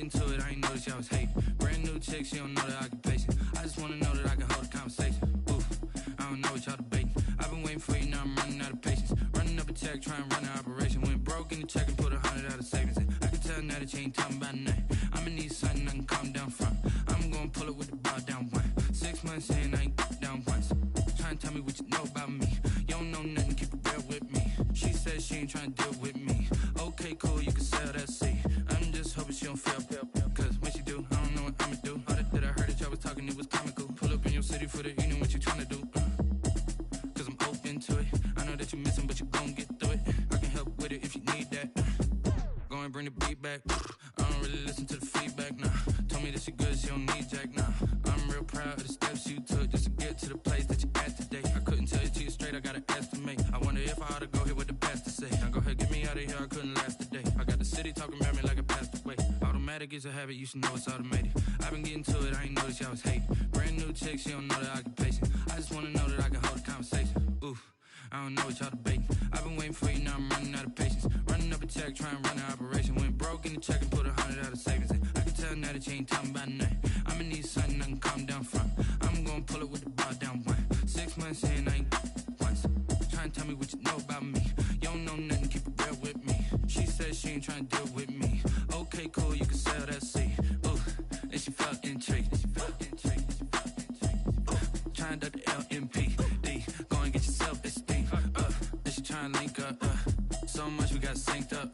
into it, I ain't noticed y'all was hating. Brand new chick, she don't know the occupation. I just wanna know that I can hold a conversation. Oof, I don't know what y'all debating. I've been waiting for you, now I'm running out of patience. Running up a check, trying to run an operation. Went broke in the check and put 100 out of savings in. I can tell now that you ain't talking about nothing. I'ma need something I can calm down from. I'm gonna pull it with the bow down one. 6 months in, I ain't down once. Trying to tell me what you know about me. You don't know nothing, keep it real with me. She said she ain't trying to deal with me. Okay, cool, you can sell that seat. I'm just hoping she don't fail. Cause when she do, I don't know what I'ma do. All that I heard that y'all was talking, it was comical. Pull up in your city for the evening, what you trying to do? Cause I'm open to it. I know that you missing, but you gon' get through it. I can help with it if you need that. Go and bring the beat back. I don't really listen to the feedback, nah. Told me that she good, she don't need Jack, nah. I'm real proud of the steps you took just to get to the place that you at today. I couldn't tell you to you straight, I gotta estimate. I wonder if I ought to go here with the best to say. Now go ahead, get me out of here, I couldn't last a day. I got the city talking about me like a passed away. Automatic is a habit, you should know it's automated. I've been getting to it, I ain't noticed y'all was hating. Brand new chick, she don't know the occupation. I just wanna know that I can hold a conversation. Oof, I don't know what y'all debating. I've been waiting for you, now I'm running out of patience. Running up a check, trying to run an operation. Went broke in the check and put 100 out of savings in. I can tell now that you ain't talking about nothing. I'ma need something I can calm down from. I'm gonna pull it with the bow down one. 6 months in, I ain't once. Trying to tell me what you know about me. You don't know nothing, keep it real with me. She said she ain't trying to deal with me. Okay, cool, you can sell that seat. Ooh, and she felt intrigued. Trying to duck the LMPD. Go and get your self-esteem. And she trying to link up. So much we got synced up.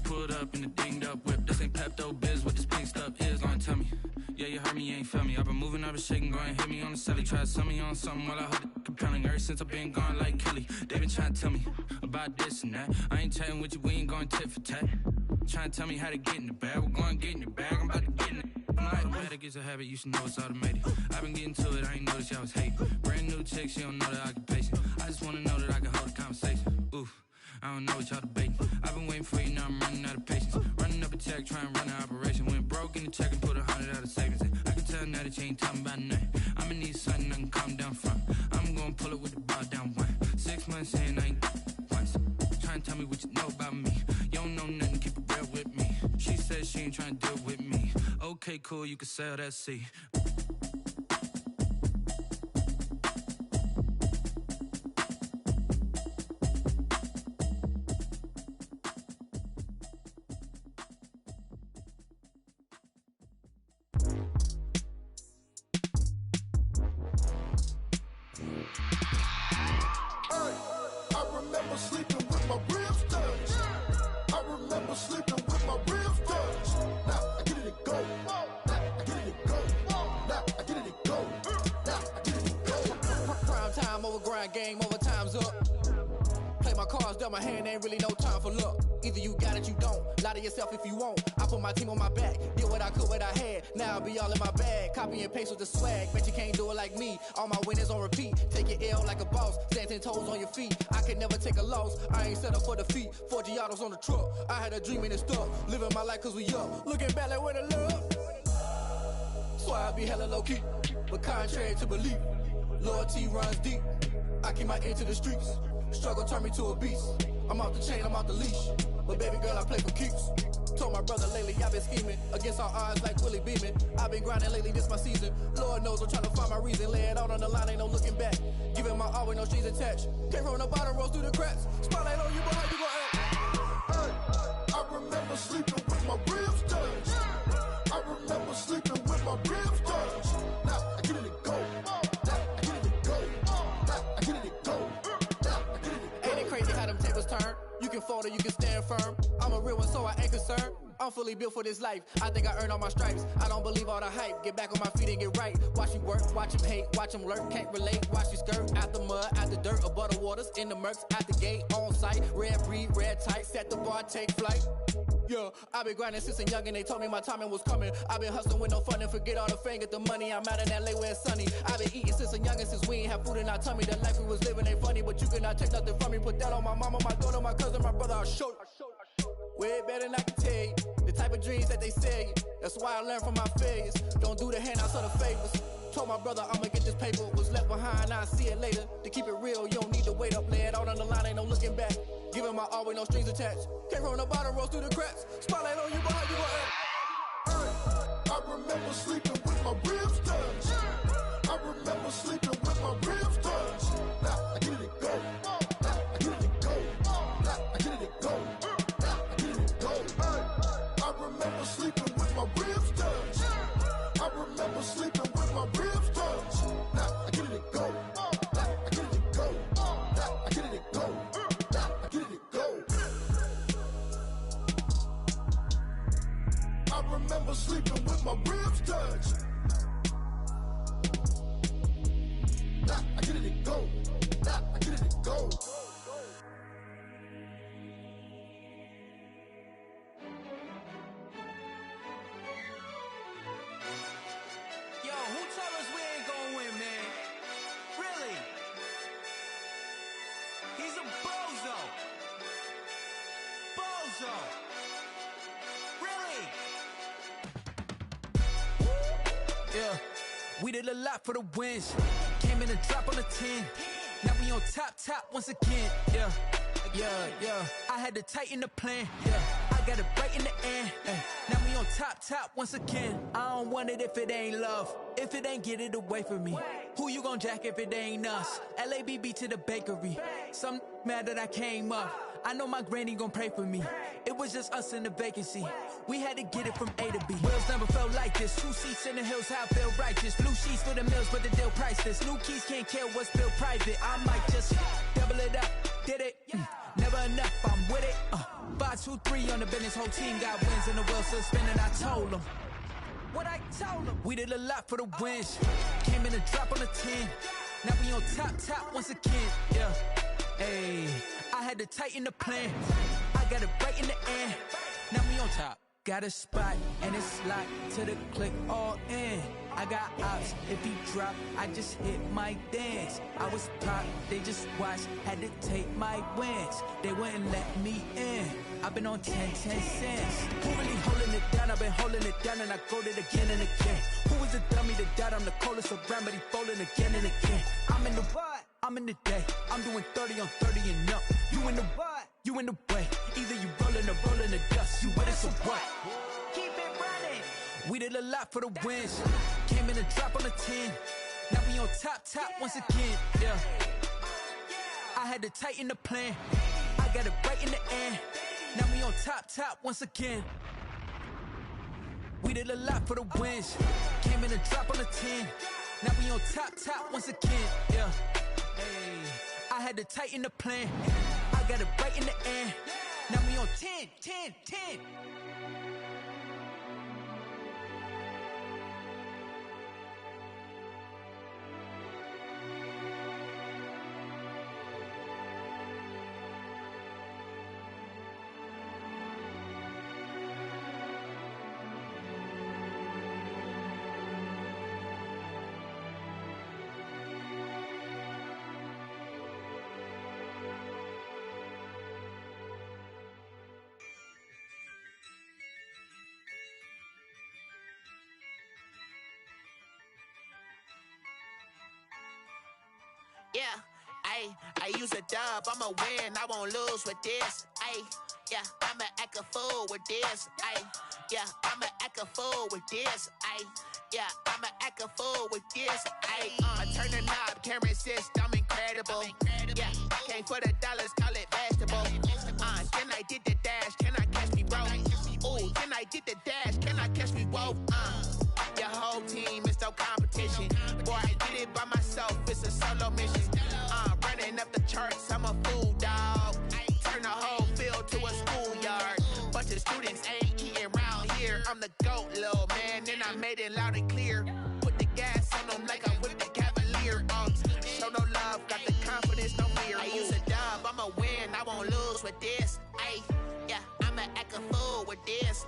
Pulled up in the dinged up whip. This ain't Pepto-Biz, what this pink stuff is. Long tell me. Yeah, you heard me, you ain't felt me. I've been moving, I've been shaking, go and hit me on the celly. Try to sell me on something while I hold it compelling. Ever since I've been gone like Kelly, they been trying to tell me about this and that. I ain't chatting with you, we ain't going tit for tat. Trying to tell me how to get in the bag. We're going to get in the bag, I'm about to get in it. Automatic is a habit, you should know it's automated. I've been getting to it, I ain't noticed y'all was hating. Brand new chick, she don't know the occupation. I just wanna know that I can hold a conversation. Oof, I don't know what y'all debating. I've been waiting for you, now I'm running out of patience. Running up a check, trying to run an operation. Went broke in the check and put 100 out of savings in. I can tell now that you ain't talking about nothing. I'ma need something I can calm down from. I'm gonna pull it with the bow down one. 6 months in, I ain't once. Trying to tell me what you know about me. You don't know nothing, keep it real with me. She said she ain't trying to deal with me. Okay, cool, you can sell that seat. Game over, time's up. Play my cards, dealt my hand, ain't really no time for luck. Either you got it, you don't. Lie to yourself if you won't. I put my team on my back, did what I could, what I had. Now I'll be all in my bag, copy and paste with the swag. Bet you can't do it like me. All my winners on repeat. Take your L like a boss, stand 10 toes on your feet. I can never take a loss, I ain't set up for defeat. 4 Giottos on the truck, I had a dream and it stuck. Living my life cause we up, looking back like where the love. So I be hella low key, but contrary to belief, loyalty runs deep. I keep my ear to the streets. Struggle turned me to a beast. I'm off the chain, I'm off the leash. But baby girl, I play for keeps. Told my brother lately, I've been scheming against all odds like Willie Beeman. I've been grinding lately, this my season. Lord knows I'm trying to find my reason. Lay it out on the line, ain't no looking back. Giving my all with no strings attached. Came from the bottom, rose through the cracks. Spotlight on you, but how you gon' act? Hey, I remember sleeping with my ribs touched. I remember sleeping with my ribs touched. Now I get it to go. You can fold or you can stand firm. I'm a real one, so I ain't concerned. I'm fully built for this life. I think I earned all my stripes. I don't believe all the hype. Get back on my feet and get right. Watch you work, watch him hate, watch him lurk. Can't relate, watch you skirt. Out the mud, out the dirt, above the waters, in the murks, out the gate, on site. Red breed, red tight, set the bar, take flight. Yeah, I been grinding since a young and they told me my timing was coming. I been hustling with no fun and forget all the fame, get the money. I'm out in LA where it's sunny. I been eating since a young and since we ain't have food in our tummy. The life we was living ain't funny, but you cannot take nothing from me. Put that on my mama, my daughter, my cousin, my brother, I'll show you. Way better than I can tell you. The type of dreams that they sell you. That's why I learned from my failures. Don't do the handouts or the favors. Told my brother I'ma get this paper. Was left behind, I'll see it later. To keep it real, you don't need to wait up. Lay it out on the line, ain't no looking back. Giving my all with no strings attached. Came from the bottom, rose through the cracks. Spotlight on you, but how you gon' act? sleeping with my ribs touch. Now I get it go. Now I get it go. Now I get it go. Now I get it go. I remember sleeping with my ribs touch. I remember sleeping with my ribs touch. Now I get it go. Now I get it go. Now I get it go. Now I get it go. I remember sleeping with my ribs touched. Nah, I get it go. Nah, I get it go. Yo, who told us we ain't gonna win, man? Really? He's a bozo. Bozo. Really? Yeah, we did a lot for the wins. Came in a drop on the 10. Now we on top once again. Yeah. I had to tighten the plan. Yeah, I got it right in the end. Now we on top once again. I don't want it if it ain't love. If it ain't, get it away from me. Who you gon' jack if it ain't us? LABB to the bakery. Some mad that I came up. I know my granny gon' pray for me. It was just us in the vacancy. We had to get it from A to B. Wheels never felt like this. 2 seats in the hills, how I feel righteous. Blue sheets for the mills, but the deal priceless. New keys can't care what's built private. I might just double it up. Did it? Never enough, I'm with it. 5, 2, 3 on the business. Whole team got wins and the wheels still spinning. I told them what I told them. We did a lot for the wins. Came in a drop on the 10. Now we on top once again. Yeah. Hey, I had to tighten the plan. I got it right in the end. Now we on top. Got a spot and it's locked to the click all in. I got ops, if he drop, I just hit my dance. I was pop, they just watched, had to take my wins. They wouldn't let me in. I've been on 10 cents. Who really holding it down? I've been holding it down and I go it again and again. Who was the dummy that died? I'm the coldest around, but he folding again and again. I'm in the what? I'm in the day. I'm doing 30 on 30 and up. You in the what? You in the way. Either you rolling or rolling the dust. You with it, so what? Keep it running. We did a lot for the wins. Came in a drop on the 10. Now we on top once again. Yeah. I had to tighten the plan. I got it right in the end. Now we on top once again. We did a lot for the wins. Came in a drop on the 10. Now we on top once again. Yeah. Hey, I had to tighten the plan. I got it right in the end. Now we on 10. Yeah, I use a dub, I'ma win, I won't lose with this. Yeah, I'ma act a fool with this. Yeah, I'ma act a fool with this. Yeah, I'ma act a fool with this. I turn the knob, camera assist, I'm incredible. Yeah, came for the dollars, call it vegetable. Then I did the dash, can I catch me, bro? Ooh, then I did the dash, can I catch me, whoa? Your whole team is no competition. Boy, I did it by myself, it's a solo mission. Running up the charts, I'm a fool, dog. Turn the whole field to a schoolyard. Bunch of students ain't eating round here. I'm the GOAT, little man, and I made it loud and clear. Put the gas on them like I'm with the Cavalier. Show no love, got the confidence, no fear. I use a dub, I'ma win, I won't lose with this. Yeah, I'ma act a fool with this.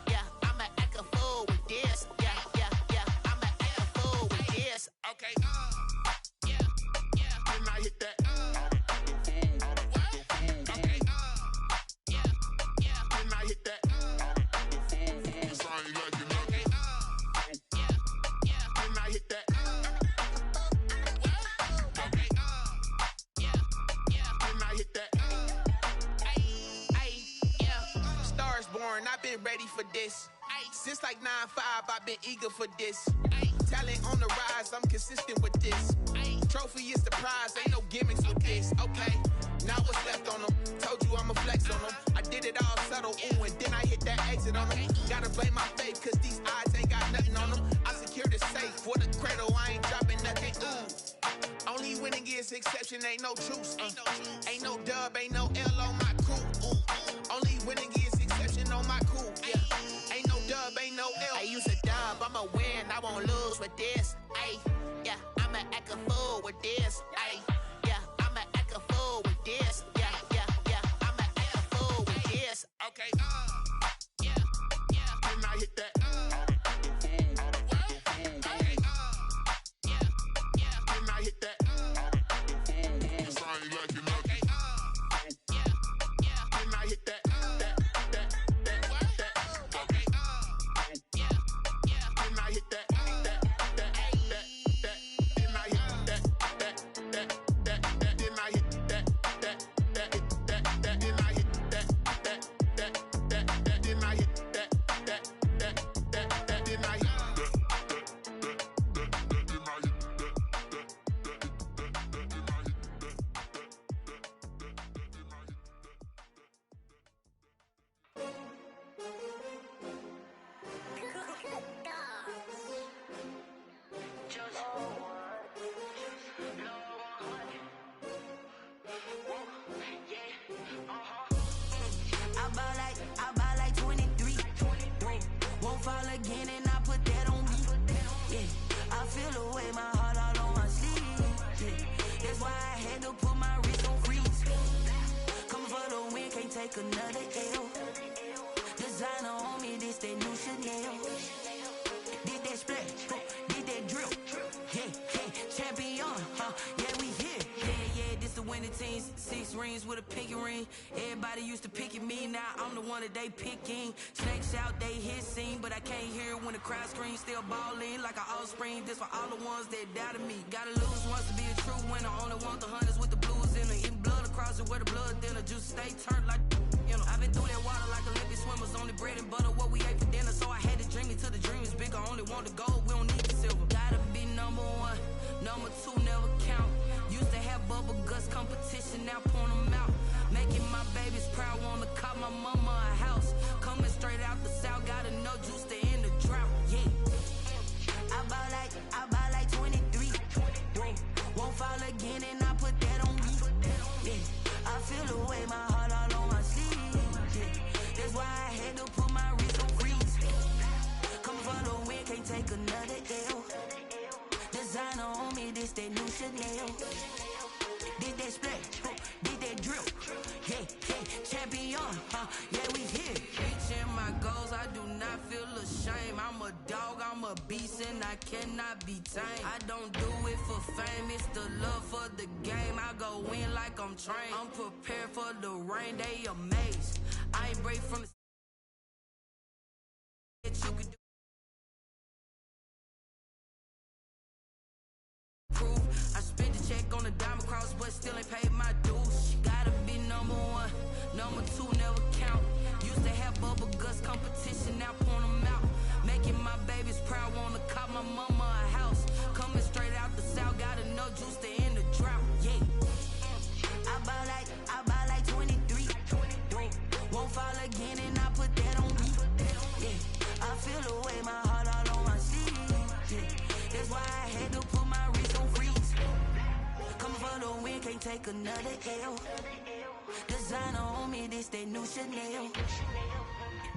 Yeah, I'ma act a fool with this. Yeah, I'ma act a fool with this. Okay. Then I hit that. Okay. Then I hit that. Cause I ain't like it nothing. Then I hit that. Okay. Then I hit that. Stars born, I've been ready for this. Since like 9-5, I've been eager for this. talent on the rise, I'm consistent with this. Trophy is the prize, ain't no gimmicks with this. Okay, now what's left on them? Told you I'ma flex on them. I did it all subtle, ooh, and then I hit that exit on them. Gotta blame my faith, cause these eyes ain't got nothing on them. I secured the safe for the cradle, I ain't dropping nothing, ooh. Only winning is exception, ain't no truce. Ain't no dub, ain't no L on my crew. Ooh. Only winning is exception on my crew. Yeah. Ain't no dub, ain't no L. I use a dub, I'ma win, I won't lose with this. Ay, yeah, I'ma act a fool with this. Ay, yeah, I'ma act a fool with this. Yeah, yeah, yeah, I'ma act a fool with this. Okay, yeah, yeah. Then I hit that. Another L. Designer on me, this that new Chanel. Did that splash, did that drill. Yeah, yeah, champion, yeah, we here. Yeah, this the winning teams. 6 rings with a pinky ring. Everybody used to pick at me, now I'm the one that they picking. Snakes out, they hit scene, but I can't hear it when the crowd screams. Still balling like an offspring. This for all the ones that doubted me. Gotta lose once to be a true winner. Only want the hunters with the blues in it. Eating blood across it where the blood thinner. Juice stay turned like. You know, I've been through that water like Olympic swimmers. Only bread and butter, what we ate for dinner. So I had to dream it till the dream is bigger. Only want the gold, we don't need the silver. Gotta be number 1, number 2 never count. Used to have bubble guts competition, now point them out. Making my babies proud, wanna call my mama a house. Coming straight out the south, gotta know juice to end the drought. Yeah, I bought like 23. Won't fall again and I put that on me. Yeah, I feel the way my heart all on my sleeve. That's why I had to put my wrist on freeze. Come for the win, can't take another L. Designer on me, this that new Chanel. Did that splash, did that drill. Yeah, yeah, champion, yeah, we here. Reaching my goals, I do not feel ashamed. I'm a dog, I'm a beast, and I cannot be tamed. I don't do it for fame, it's the love for the game. I go in like I'm trained. I'm prepared for the rain, they amazed. I ain't break from the that you could do. Proof. I spent the check on the diamond cross, but still ain't paid my dues. Gotta be number 1, number 2 never count. Used to have bubble guts competition, now point them out. Making my babies proud, wanna call my mama a house. Coming straight out the south, gotta know juice to end the drought. Yeah, I bought like 23. Won't fall again and I put that on me. Yeah, I feel the way my heart all on my sleeve. Yeah, that's why I had to put my wrist on freeze. Coming for the win, can't take another L. Designer on me, this that new Chanel.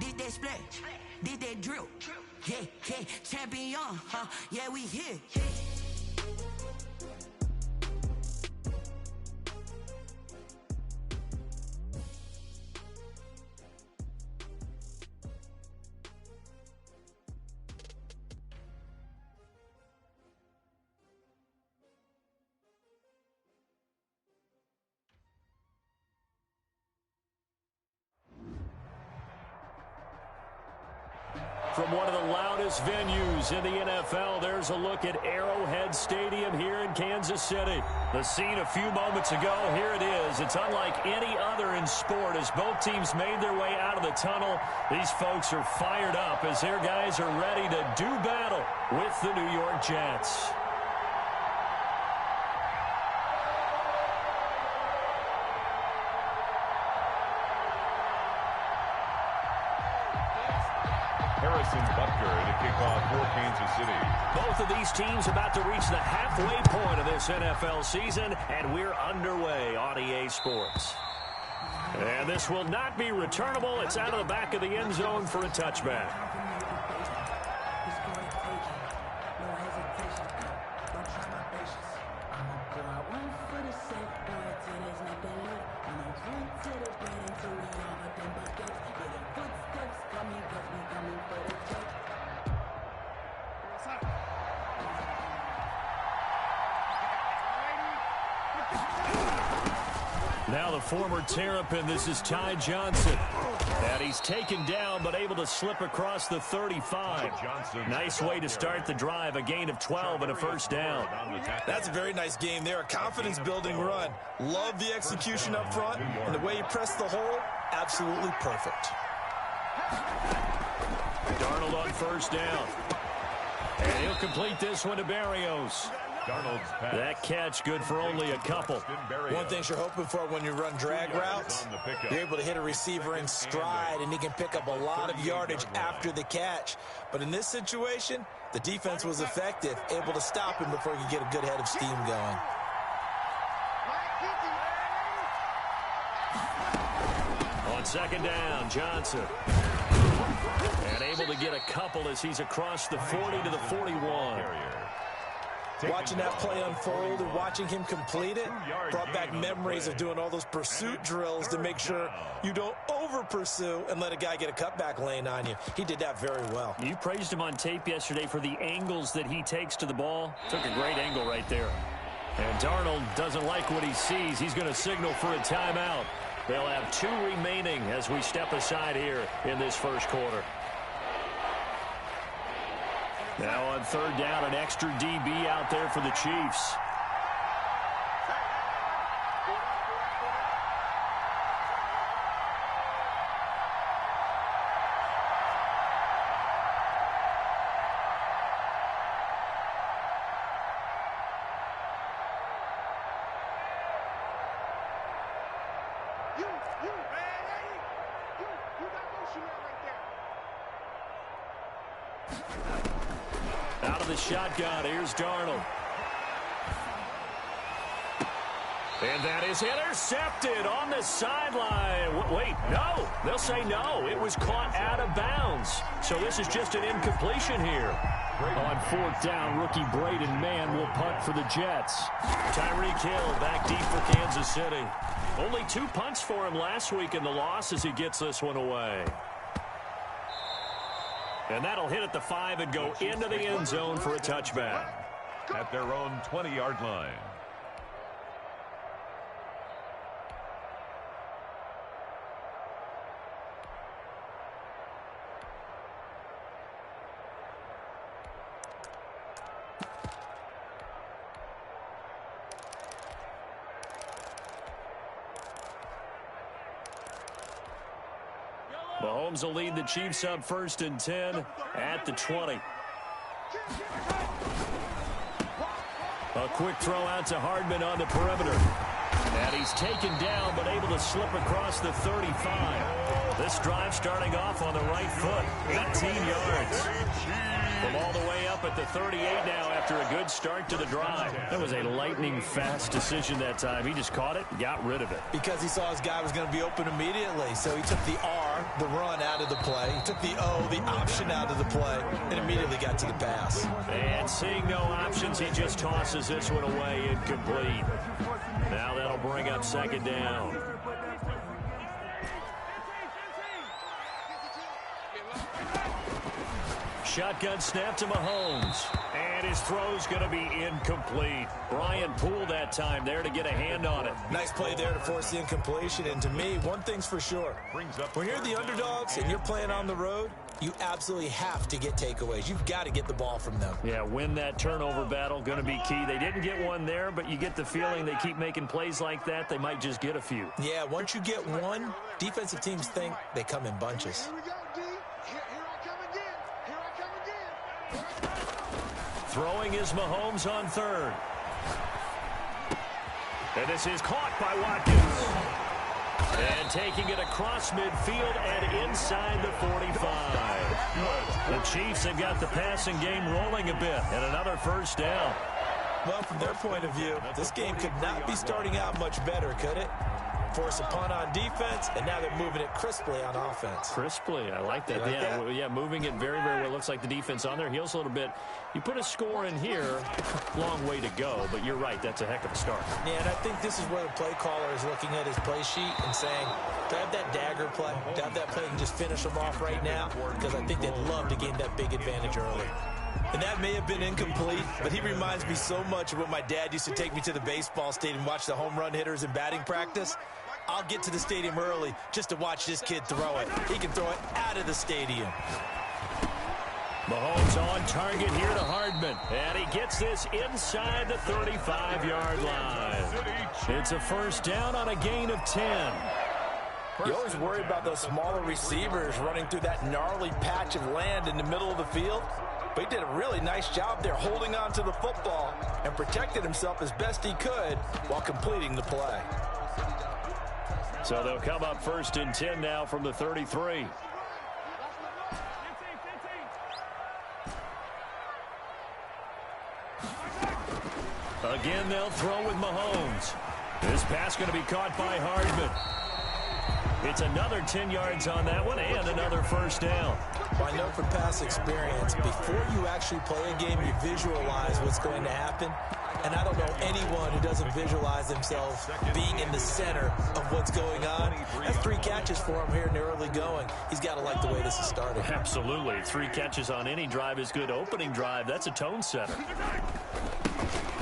Did that splash, did that drill. Yeah, yeah, champion, yeah, we here. from one of the loudest venues in the NFL. There's a look at Arrowhead Stadium here in Kansas City. The scene a few moments ago, here it is. It's unlike any other in sport as both teams made their way out of the tunnel. These folks are fired up as their guys are ready to do battle with the New York Jets. Harrison Butker to kick off for Kansas City. Both of these teams about to reach the halfway point of this NFL season, and we're underway on EA Sports. And this will not be returnable. It's out of the back of the end zone for a touchback. Now the former Terrapin, this is Ty Johnson. And he's taken down but able to slip across the 35. Nice way to start the drive, a gain of 12 and a first down. That's a very nice game there, a confidence-building run. Love the execution up front, and the way he pressed the hole, absolutely perfect. Darnold on first down. And he'll complete this one to Berrios. That catch good for only a couple. One thing you're hoping for when you run drag routes, you're able to hit a receiver in stride, and he can pick up a lot of yardage after the catch. But in this situation, the defense was effective, able to stop him before he could get a good head of steam going. On second down, Johnson. And able to get a couple as he's across the 40 to the 41. Watching that play unfold and watching him complete it brought back memories of doing all those pursuit drills to make sure you don't over-pursue and let a guy get a cutback lane on you. He did that very well. You praised him on tape yesterday for the angles that he takes to the ball. Took a great angle right there. And Darnold doesn't like what he sees. He's going to signal for a timeout. They'll have 2 remaining as we step aside here in this first quarter. Now on third down, an extra DB out there for the Chiefs. Out of the shotgun, here's Darnold. And that is intercepted on the sideline. Wait, no. They'll say no. It was caught out of bounds. So this is just an incompletion here. On fourth down, rookie Braden Mann will punt for the Jets. Tyreek Hill back deep for Kansas City. Only 2 punts for him last week in the loss as he gets this one away. And that'll hit at the 5 and go into the end zone for a touchback. At their own 20-yard line. Mahomes will lead the Chiefs up 1st and 10 at the 20. A quick throw out to Hardman on the perimeter. And he's taken down but able to slip across the 35. This drive starting off on the right foot. 18 yards. From all the way up at the 38 now after a good start to the drive. That was a lightning-fast decision that time. He just caught it, got rid of it. Because he saw his guy was going to be open immediately. So he took the R, the run, out of the play. He took the O, the option, out of the play, and immediately got to the pass. And seeing no options, he just tosses this one away incomplete. Now that'll bring up second down. Shotgun snap to Mahomes. And his throw's going to be incomplete. Brian Poole that time there to get a hand on it. Nice play there to force the incompletion. And to me, one thing's for sure. When you're the underdogs and you're playing on the road, you absolutely have to get takeaways. You've got to get the ball from them. Yeah, win that turnover battle, going to be key. They didn't get one there, but you get the feeling they keep making plays like that, they might just get a few. Yeah, once you get one, defensive teams think they come in bunches. Here we go, D. Here I come again. Here I come again. Throwing is Mahomes on third. And this is caught by Watkins. And taking it across midfield and inside the 45. The Chiefs have got the passing game rolling a bit, and another first down. Well, from their point of view, this game could not be starting out much better, could it? Force a punt on defense, and now they're moving it crisply on offense. Crisply, I like that. Yeah, moving it very, very well. Looks like the defense on their heels a little bit. You put a score in here, long way to go, but you're right, that's a heck of a start. Yeah, and I think this is where the play caller is looking at his play sheet and saying, do I have that dagger play? Do I have that play and just finish them off right now? Because I think they'd love to gain that big advantage early. And that may have been incomplete, but he reminds me so much of when my dad used to take me to the baseball stadium and watch the home run hitters in batting practice. I'll get to the stadium early just to watch this kid throw it. He can throw it out of the stadium. Mahomes on target here to Hardman. And he gets this inside the 35-yard line. It's a first down on a gain of 10. You always worry about those smaller receivers running through that gnarly patch of land in the middle of the field. But he did a really nice job there holding on to the football and protected himself as best he could while completing the play. So they'll come up first and 10 now from the 33. Again, they'll throw with Mahomes. This pass going to be caught by Hardman. It's another 10 yards on that one and another first down. Well, I know from past experience, before you actually play a game, you visualize what's going to happen. And I don't know anyone who doesn't visualize themselves being in the center of what's going on. That's 3 catches for him here in the early going. He's got to like the way this is starting. Absolutely. 3 catches on any drive is good. Opening drive, that's a tone setter.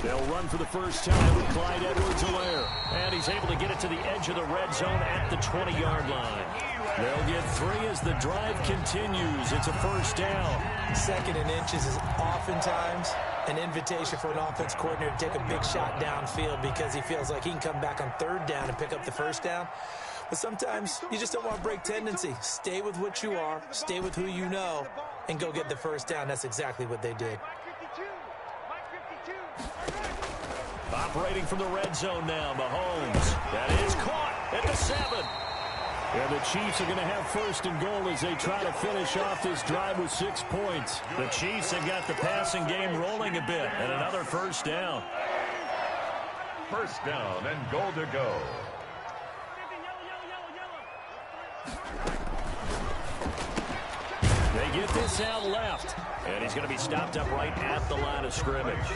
They'll run for the first time with Clyde Edwards-Helaire. And he's able to get it to the edge of the red zone at the 20-yard line. They'll get 3 as the drive continues. It's a first down. Second and inches is oftentimes an invitation for an offense coordinator to take a big shot downfield because he feels like he can come back on third down and pick up the first down. But sometimes you just don't want to break tendency. Stay with what you are, stay with who you know, and go get the first down. That's exactly what they did. Operating from the red zone now, Mahomes. That is caught at the 7. And the Chiefs are going to have first and goal as they try to finish off this drive with 6 points. The Chiefs have got the passing game rolling a bit, and another first down. First down and goal to go. They get this out left, and he's going to be stopped up right at the line of scrimmage.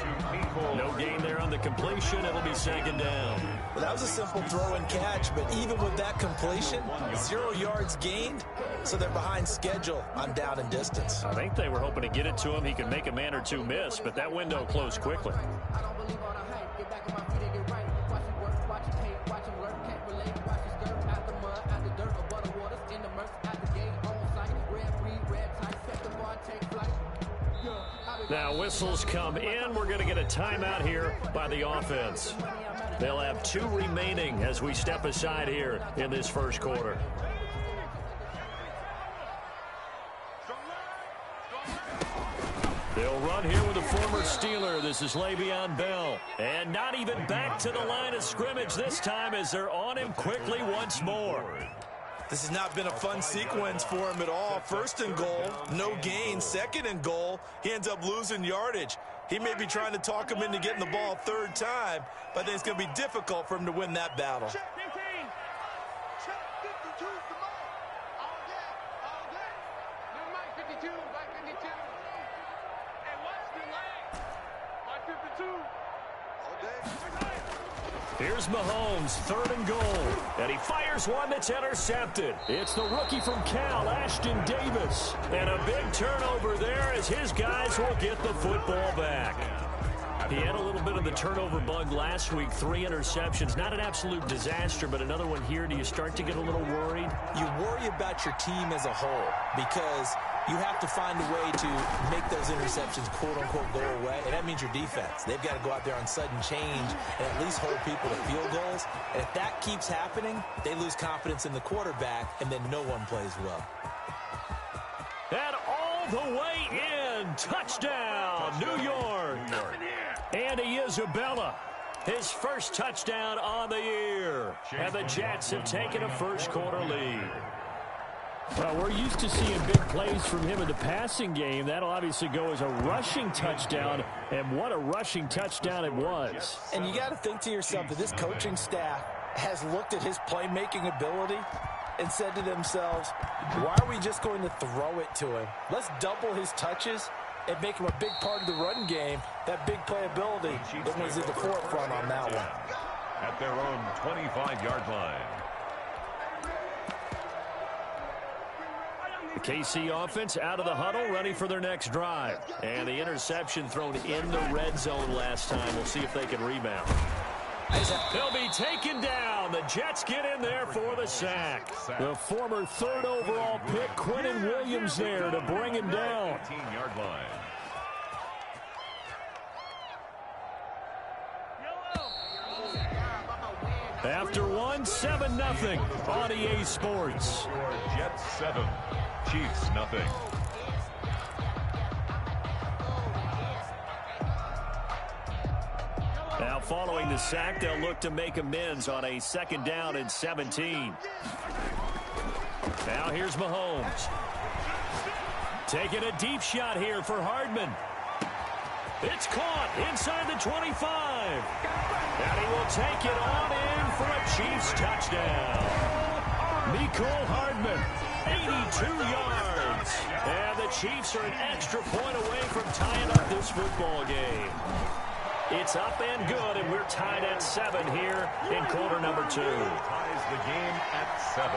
No gain there on the completion. It'll be second down. Well, that was a simple throw and catch, but even with that completion, 0 yards gained, so they're behind schedule on down and distance. I think they were hoping to get it to him. He could make a man or two miss, but that window closed quickly. I don't believe all the hype. Get back on my feet and get right. Watch it work, watch it hate, watch him work. Can't relate, watch it skirt. Out the mud, out the dirt, above the waters, in the murks, out the gate, on sight. Red, green, red, tight, set the bar, take flight. Now whistles come in. We're going to get a timeout here by the offense. They'll have 2 remaining as we step aside here in this first quarter. They'll run here with a former Steeler. This is Le'Veon Bell. And not even back to the line of scrimmage this time as they're on him quickly once more. This has not been a fun sequence for him at all. First and goal, no gain. Second and goal, he ends up losing yardage. He may be trying to talk him into getting the ball third time, but I think it's going to be difficult for him to win that battle. Check 15. Check 52. Come on. All day. New Mike 52. Mike 52. Hey, watch the leg. Mike 52. Here's Mahomes, 3rd and goal. And he fires one that's intercepted. It's the rookie from Cal, Ashton Davis. And a big turnover there as his guys will get the football back. He had a little bit of the turnover bug last week, 3 interceptions. Not an absolute disaster, but another one here. Do you start to get a little worried? You worry about your team as a whole because you have to find a way to make those interceptions, quote-unquote, go away. And that means your defense. They've got to go out there on sudden change and at least hold people to field goals. And if that keeps happening, they lose confidence in the quarterback, and then no one plays well. And all the way in. Touchdown, New York. Andy Isabella, his first touchdown on the year. And the Jets have taken a first-quarter lead. Well, we're used to seeing big plays from him in the passing game. That'll obviously go as a rushing touchdown, and what a rushing touchdown it was. And you got to think to yourself that this coaching staff has looked at his playmaking ability and said to themselves, why are we just going to throw it to him? Let's double his touches and make him a big part of the run game. That big playability, it was at the forefront on that one. At their own 25-yard line. The KC offense out of the huddle, ready for their next drive. And the interception thrown in the red zone last time. We'll see if they can rebound. He'll be taken down. The Jets get in there for the sack. The former 3rd overall pick, Quinnen Williams, there to bring him down. 18-yard line. After one, 7-0 on EA Sports. Jets 7, Chiefs nothing. Now following the sack, they'll look to make amends on a 2nd down and 17. Now here's Mahomes. Taking a deep shot here for Hardman. It's caught inside the 25. And he will take it on in for a Chiefs touchdown. Mecole Hardman, 82 yards. And the Chiefs are an extra point away from tying up this football game. It's up and good, and we're tied at 7 here in quarter number 2. Ties the game at 7.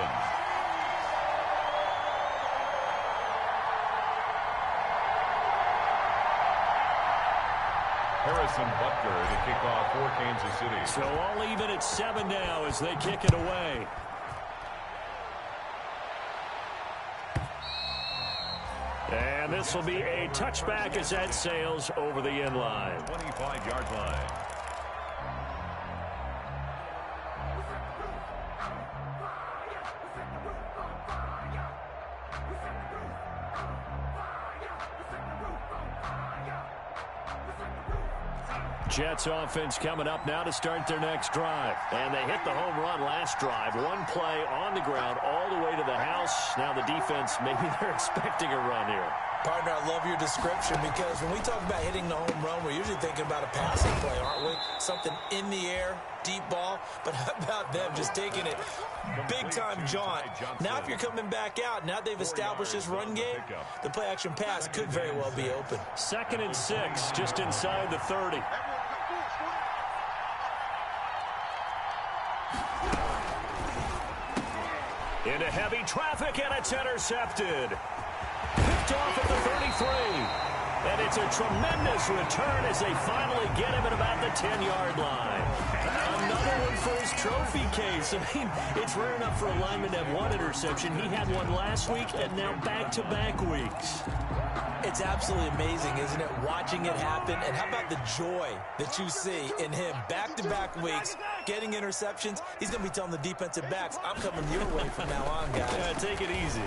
Harrison Butker to kick off for Kansas City. So all even at 7 now as they kick it away. And this will be a touchback as that sails over the end line. 25-yard line. Jets offense coming up now to start their next drive. And they hit the home run last drive. One play on the ground all the way to the house. Now the defense, maybe they're expecting a run here. Partner, I love your description because when we talk about hitting the home run, we're usually thinking about a passing play, aren't we? Something in the air, deep ball. But how about them just taking it big-time jaunt? Now if you're coming back out, now they've established this run game, the play-action pass could very well be open. 2nd and 6, just inside the 30. Into heavy traffic, and it's intercepted. Picked off at the 33. And it's a tremendous return as they finally get him at about the 10-yard line. Another one for his trophy case. I mean, it's rare enough for a lineman to have one interception. He had one last week, and now back-to-back weeks. It's absolutely amazing, isn't it, watching it happen? And how about the joy that you see in him back-to-back weeks, getting interceptions? He's going to be telling the defensive backs, I'm coming your way from now on, guys. Yeah, take it easy.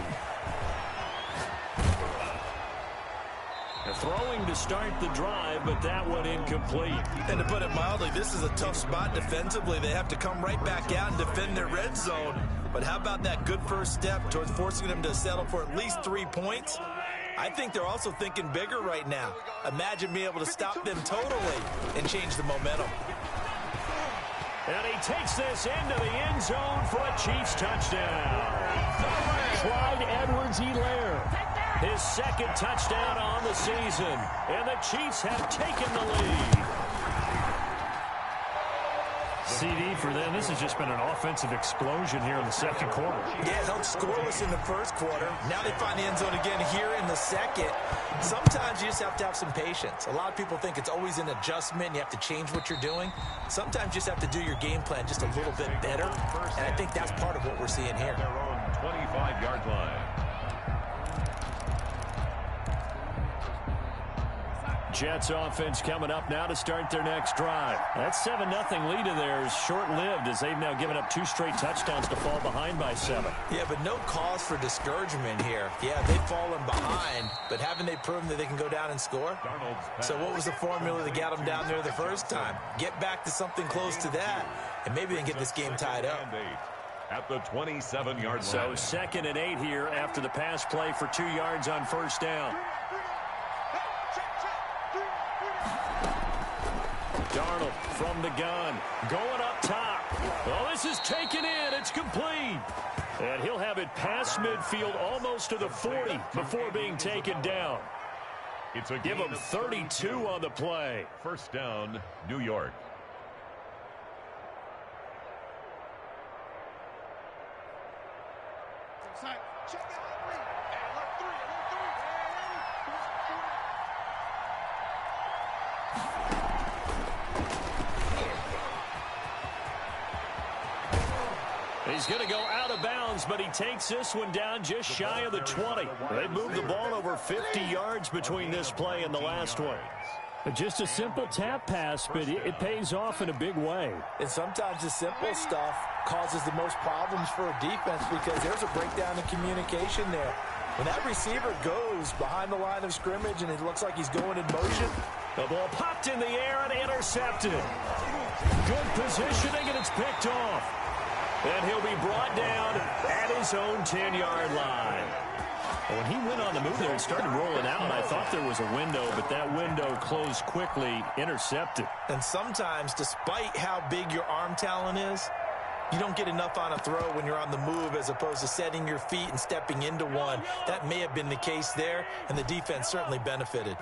They're throwing to start the drive, but that one incomplete. And to put it mildly, this is a tough spot defensively. They have to come right back out and defend their red zone. But how about that good first step towards forcing them to settle for at least 3 points? I think they're also thinking bigger right now. Imagine being able to stop them totally and change the momentum. And he takes this into the end zone for a Chiefs touchdown. Clyde Edwards-Helaire. His 2nd touchdown on the season. And the Chiefs have taken the lead. CD for them. This has just been an offensive explosion here in the second quarter. Yeah, held scoreless in the first quarter. Now they find the end zone again here in the second. Sometimes you just have to have some patience. A lot of people think it's always an adjustment. You have to change what you're doing. Sometimes you just have to do your game plan just a little bit better. And I think that's part of what we're seeing here. Their own 25-yard line. Jets offense coming up now to start their next drive. That 7-0 lead of theirs short-lived as they've now given up 2 straight touchdowns to fall behind by 7. Yeah, but no cause for discouragement here. Yeah, they've fallen behind, but haven't they proven that they can go down and score? So what was the formula that got them down there the first time? Get back to something close to that, and maybe they can get this game tied up. At the 27-yard line. So 2nd and 8 here after the pass play for 2 yards on first down. Darnold from the gun, going up top. Oh, this is taken in. It's complete. And he'll have it past midfield almost to the 40 before being taken down. Give him 32 on the play. First down, New York. He's going to go out of bounds, but he takes this one down just shy of the 20. They moved the ball over 50 yards between this play and the last one. Just a simple tap pass, but it pays off in a big way. And sometimes the simple stuff causes the most problems for a defense because there's a breakdown in communication there. When that receiver goes behind the line of scrimmage and it looks like he's going in motion. The ball popped in the air and intercepted. Good positioning, and it's picked off. And he'll be brought down at his own 10-yard line. When he went on the move there and started rolling out, I thought there was a window, but that window closed quickly, intercepted. And sometimes, despite how big your arm talent is, you don't get enough on a throw when you're on the move as opposed to setting your feet and stepping into one. That may have been the case there, and the defense certainly benefited.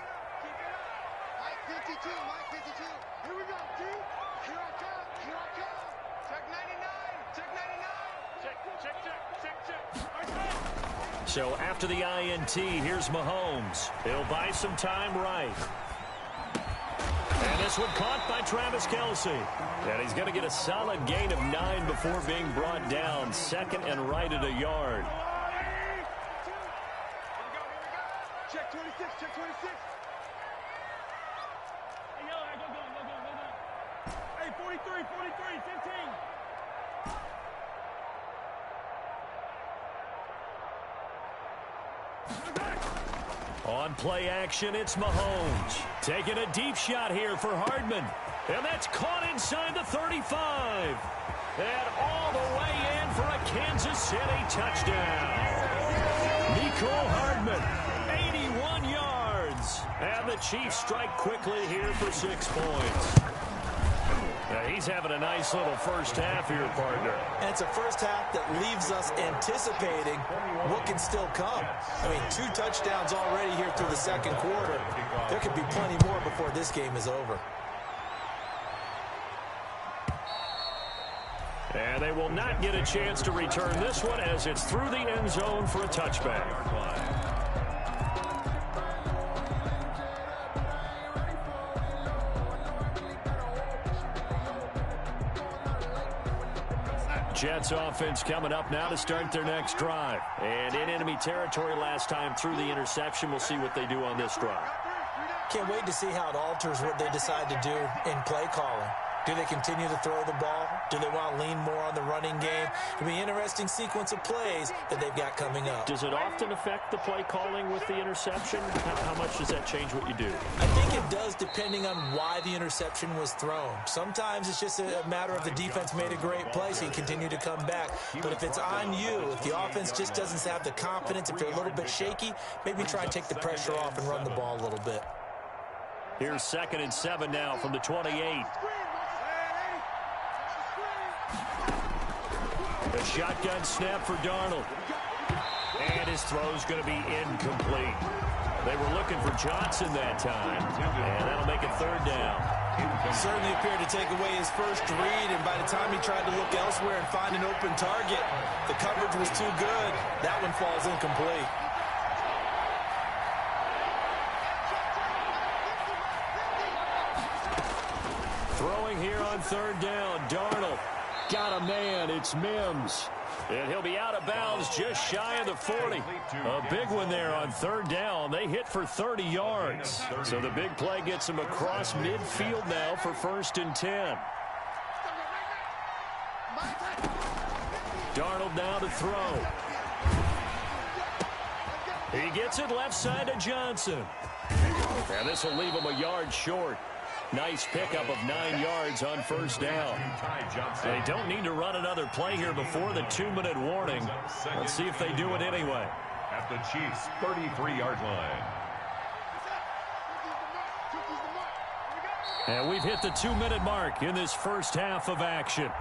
So after the INT, here's Mahomes. He'll buy some time right. And this one caught by Travis Kelce. And he's going to get a solid gain of 9 before being brought down. 2nd and right at a yard. Check 26, check 26. Hey, 43, 15. On play action, it's Mahomes. Taking a deep shot here for Hardman. And that's caught inside the 35. And all the way in for a Kansas City touchdown. Mecole Hardman, 81 yards. And the Chiefs strike quickly here for 6 points. Now he's having a nice little first half here, partner. And it's a first half that leaves us anticipating what can still come. I mean, 2 touchdowns already here through the second quarter. There could be plenty more before this game is over. And they will not get a chance to return this one as it's through the end zone for a touchback. Jets offense coming up now to start their next drive. And in enemy territory last time through the interception. We'll see what they do on this drive. Can't wait to see how it alters what they decide to do in play calling. Do they continue to throw the ball? Do they want to lean more on the running game? It'll be an interesting sequence of plays that they've got coming up. Does it often affect the play calling with the interception? How much does that change what you do? I think it does depending on why the interception was thrown. Sometimes it's just a matter of the defense made a great play, so you continue to come back. But if it's on you, if the offense just doesn't have the confidence, if they're a little bit shaky, maybe try and take the pressure off and run the ball a little bit. Here's 2nd and 7 now from the 28. A shotgun snap for Darnold. And his throw's going to be incomplete. They were looking for Johnson that time. And that'll make it 3rd down. Certainly appeared to take away his first read, and by the time he tried to look elsewhere and find an open target, the coverage was too good. That one falls incomplete. Throwing here on third down, Darnold. Got a man, it's Mims. And he'll be out of bounds just shy of the 40. A big one there on third down. They hit for 30 yards. So the big play gets them across midfield now for 1st and 10. Darnold now to throw. He gets it left side to Johnson. And this will leave him a yard short. Nice pickup of 9 yards on first down. They don't need to run another play here before the 2-minute warning. Let's see if they do it anyway. At the Chiefs' 33-yard line. And we've hit the 2-minute mark in this first half of action.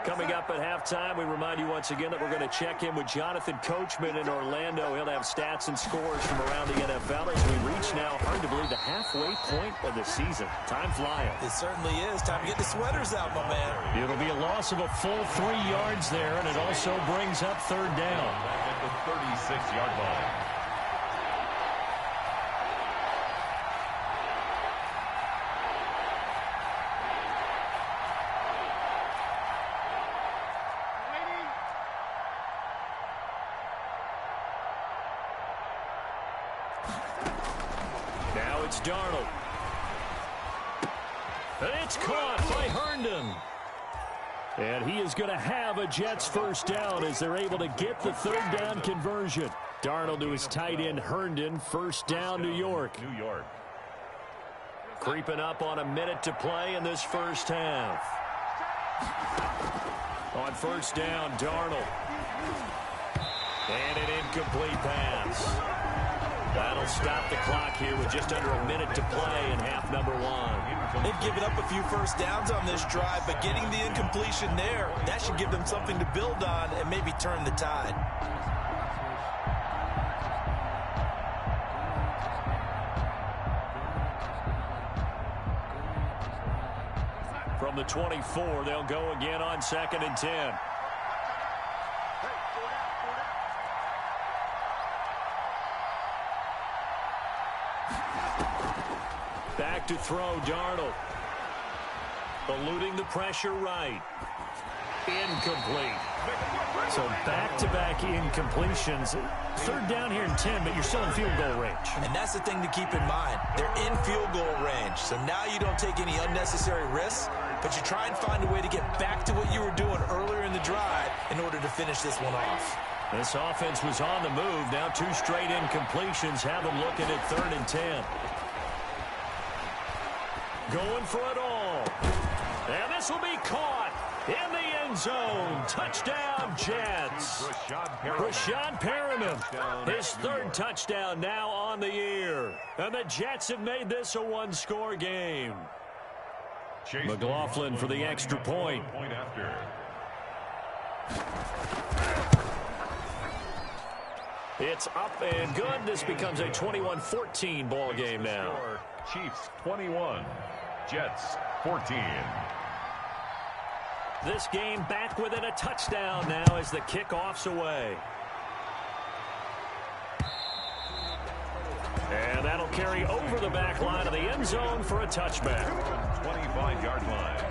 Coming up at halftime, we remind you once again that we're going to check in with Jonathan Coachman in Orlando. He'll have stats and scores from around the NFL as we reach now, hard to believe, the halfway point of the season. Time flying. It certainly is. Time to get the sweaters out, my man. It'll be a loss of a full 3 yards there, and it also brings up third down. Back at the 36-yard line. Now it's Darnold. And it's caught by Herndon. And he is going to have a Jets first down as they're able to get the third down conversion. Darnold to his tight end Herndon. First down, New York. Creeping up on a minute to play in this first half. On first down, Darnold. And an incomplete pass. That'll stop the clock here with just under a minute to play in half number 1. They've given up a few first downs on this drive, but getting the incompletion there, that should give them something to build on and maybe turn the tide. From the 24, they'll go again on 2nd and 10. Back to throw, Darnold. Eluding the pressure right. Incomplete. So back-to-back incompletions. Third down here in 10, but you're still in field goal range. And that's the thing to keep in mind. They're in field goal range. So now you don't take any unnecessary risks, but you try and find a way to get back to what you were doing earlier in the drive in order to finish this one off. This offense was on the move. Now 2 straight incompletions have them looking at 3rd and 10. Going for it all. And this will be caught in the end zone. Touchdown, Jets. Rashad Perriman. His 3rd touchdown now on the year. And the Jets have made this a 1-score game. McLaughlin for the extra point. It's up and good. This becomes a 21-14 ball game now. Chiefs 21, Jets 14. This game back within a touchdown now as the kickoff's away. And that'll carry over the back line of the end zone for a touchback. 25-yard line.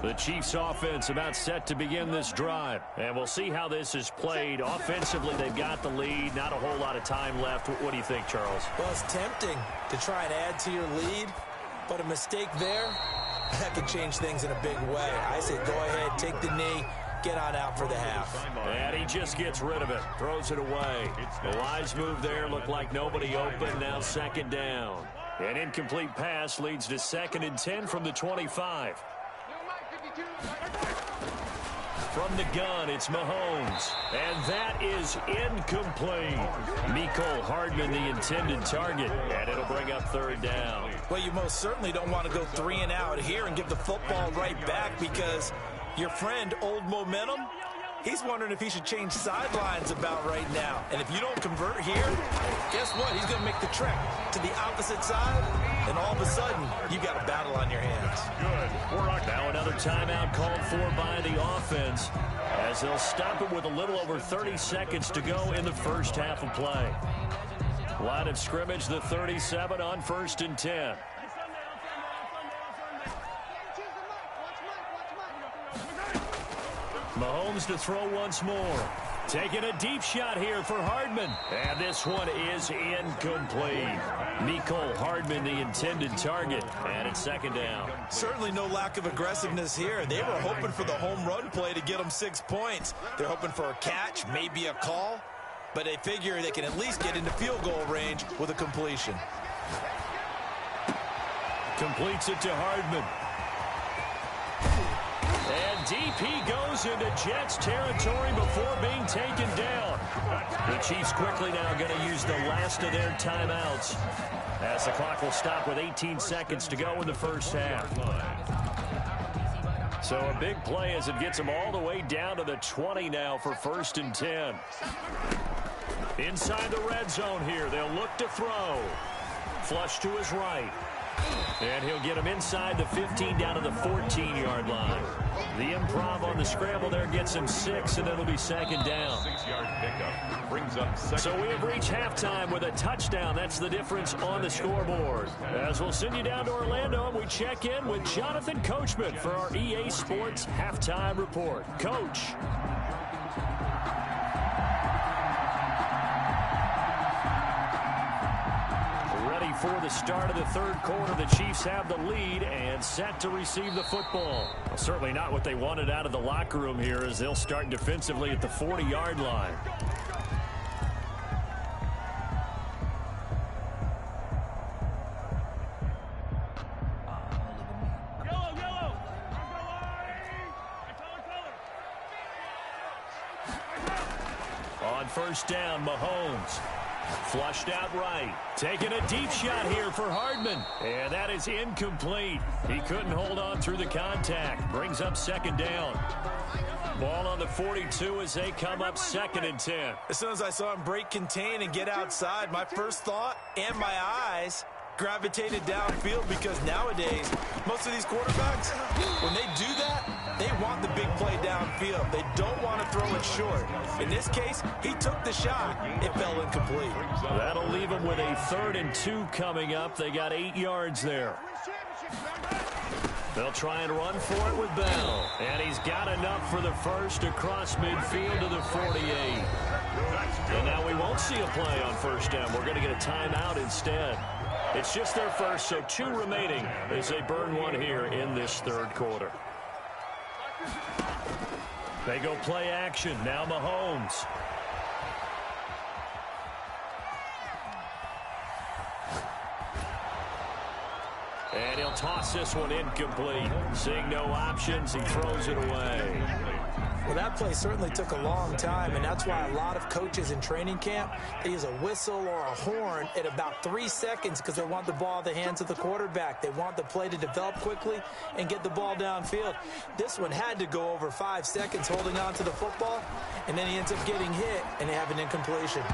The Chiefs offense about set to begin this drive. And we'll see how this is played. Offensively, they've got the lead. Not a whole lot of time left. What do you think, Charles? Well, it's tempting to try and add to your lead, but a mistake there, that could change things in a big way. I say go ahead, take the knee, get on out for the half. And he just gets rid of it, throws it away. A wise move there, looked like nobody open. Now 2nd down. An incomplete pass leads to 2nd and 10 from the 25. From the gun, it's Mahomes. And that is incomplete. Mecole Hardman, the intended target. And it'll bring up third down. Well, you most certainly don't want to go 3 and out here and give the football right back because your friend, Old Momentum, he's wondering if he should change sidelines about right now. And if you don't convert here, guess what? He's going to make the trek to the opposite side, and all of a sudden, you got a battle on your hands. Good. Now another timeout called for by the offense as they'll stop it with a little over 30 seconds to go in the first half of play. Line of scrimmage, the 37 on 1st and 10. Mahomes to throw once more. Taking a deep shot here for Hardman. And this one is incomplete. Mecole Hardman, the intended target. And it's second down. Certainly no lack of aggressiveness here. They were hoping for the home run play to get them 6 points. They're hoping for a catch, maybe a call. But they figure they can at least get into field goal range with a completion. Completes it to Hardman. And deep he goes into Jets territory before being taken down. The Chiefs quickly now going to use the last of their timeouts as the clock will stop with 18 seconds to go in the first half. So a big play as it gets them all the way down to the 20 now for 1st and 10. Inside the red zone here, they'll look to throw. Flush to his right. And he'll get him inside the 15 down to the 14-yard line. The improv on the scramble there gets him 6, and it'll be second down. 6-yard pickup brings up second. So we have reached halftime with a touchdown. That's the difference on the scoreboard. As we'll send you down to Orlando, and we check in with Jonathan Coachman for our EA Sports Halftime Report. Coach. For the start of the third quarter, the Chiefs have the lead and set to receive the football. Well, certainly not what they wanted out of the locker room here as they'll start defensively at the 40-yard line. On first down, Mahomes. Flushed out right. Taking a deep shot here for Hardman. And that is incomplete. He couldn't hold on through the contact. Brings up second down. Ball on the 42 as they come up 2nd and 10. As soon as I saw him break contain and get outside, my first thought and my eyes gravitated downfield because nowadays, most of these quarterbacks, when they do that, they want the big play downfield. They don't want to throw it short. In this case, he took the shot. It fell incomplete. That'll leave them with a 3rd and 2 coming up. They got 8 yards there. They'll try and run for it with Bell. And he's got enough for the first across midfield to the 48. And now we won't see a play on first down. We're going to get a timeout instead. It's just their first, so 2 remaining as they burn one here in this third quarter. They go play action. Now Mahomes. And he'll toss this one incomplete. Seeing no options, he throws it away. Well, that play certainly took a long time, and that's why a lot of coaches in training camp, they use a whistle or a horn at about 3 seconds because they want the ball in the hands of the quarterback. They want the play to develop quickly and get the ball downfield. This one had to go over 5 seconds holding on to the football, and then he ends up getting hit, and they have an incompletion.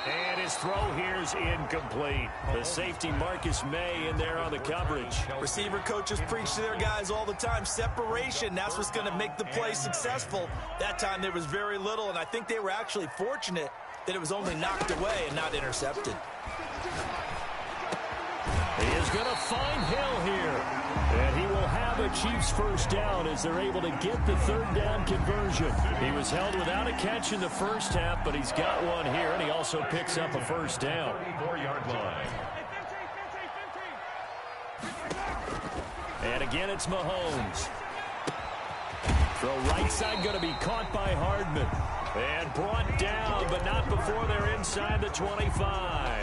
And his throw here's incomplete. The safety Marcus May in there on the coverage. Receiver coaches preach to their guys all the time. Separation, that's what's going to make the play successful. That time there was very little, and I think they were actually fortunate that it was only knocked away and not intercepted. He is going to find Hill here. And he will have a Chiefs first down as they're able to get the 3rd down conversion. He was held without a catch in the first half, but he's got one here, and he also picks up a first down. 4-yard line. And again, it's Mahomes. Throw right side going to be caught by Hardman. And brought down, but not before they're inside the 25.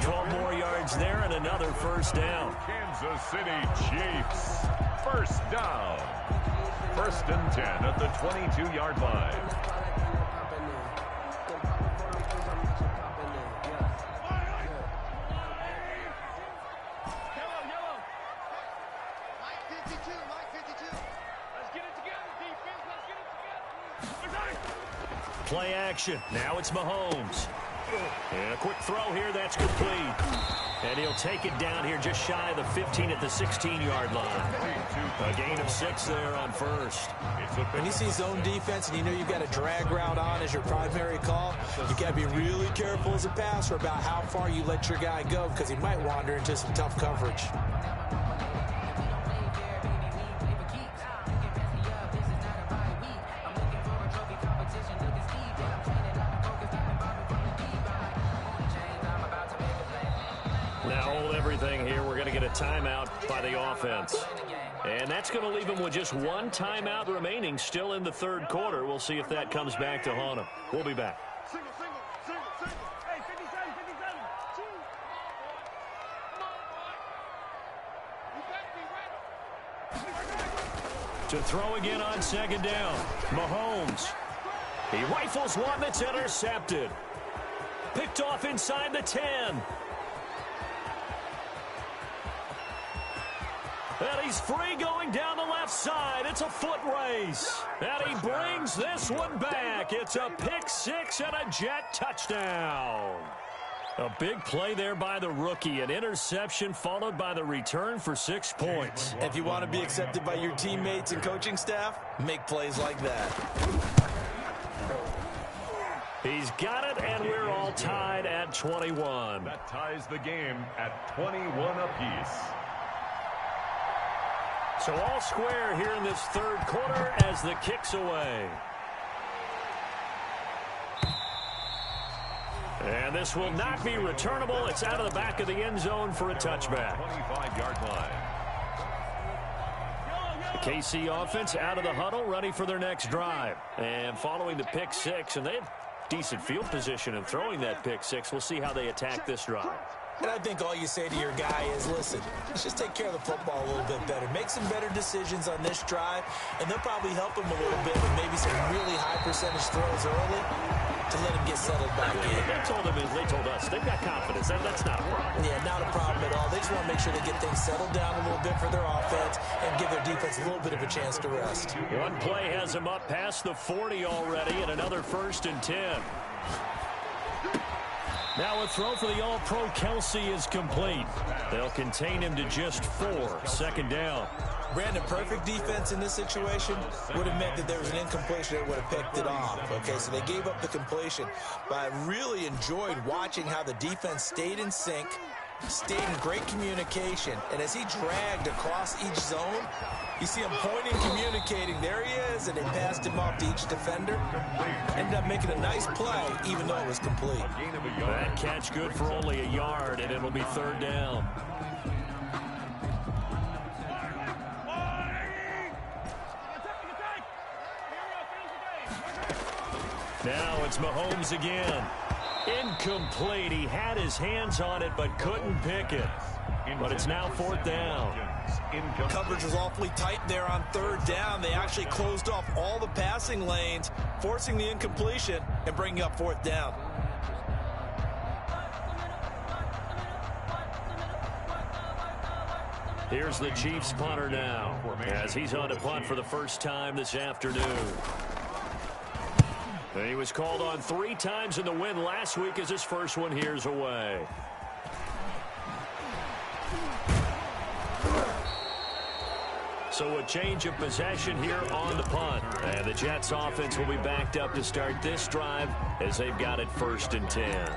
12 more yards there and another first down. Kansas City Chiefs. First down. 1st and 10 at the 22-yard line. Play action. Now it's Mahomes. And a quick throw here. That's complete. And he'll take it down here just shy of the 15 at the 16-yard line. A gain of 6 there on first. When you see zone defense and you know you've got a drag route on as your primary call, you got to be really careful as a passer about how far you let your guy go because he might wander into some tough coverage. Timeout by the offense. And that's going to leave him with just one timeout remaining still in the third quarter. We'll see if that comes back to haunt him. We'll be back. Single. Hey, 57. Two. Come on, boy. You better be ready. To throw again on second down. Mahomes. He rifles one that's intercepted. Picked off inside the 10. And he's free going down the left side. It's a foot race. And he brings this one back. It's a pick 6 and a Jet touchdown. A big play there by the rookie. An interception followed by the return for 6 points. If you want to be accepted by your teammates and coaching staff, make plays like that. He's got it, and we're all tied at 21. That ties the game at 21 apiece. So all square here in this third quarter as the kick's away. And this will not be returnable. It's out of the back of the end zone for a touchback. 25-yard line. The KC offense out of the huddle, ready for their next drive. And following the pick 6, and they have decent field position in throwing that pick 6. We'll see how they attack this drive. And I think all you say to your guy is, listen, let's just take care of the football a little bit better. Make some better decisions on this drive, and they'll probably help him a little bit with maybe some really high percentage throws early to let him get settled back in. They told us they've got confidence. That's not a problem. Yeah, not a problem at all. They just want to make sure they get things settled down a little bit for their offense and give their defense a little bit of a chance to rest. One play has them up past the 40 already, and another 1st and 10. Now a throw for the All-Pro Kelce is complete. They'll contain him to just 4. 2nd down. Brandon, perfect defense in this situation would have meant that there was an incompletion that would have picked it off. Okay, so they gave up the completion. But I really enjoyed watching how the defense stayed in sync, stayed in great communication. And as he dragged across each zone, you see him pointing, communicating. There he is, and they passed him off to each defender. Ended up making a nice play, even though it was complete. That catch good for only a yard, and it'll be 3rd down. Now it's Mahomes again. Incomplete. He had his hands on it, but couldn't pick it. But it's now 4th down. Coverage was awfully tight there on 3rd down. They actually closed off all the passing lanes, forcing the incompletion and bringing up 4th down. Here's the Chiefs punter now, as he's on to punt for the first time this afternoon. And he was called on 3 times in the win last week as his first one here's away. So a change of possession here on the punt. And the Jets offense will be backed up to start this drive as they've got it 1st and 10.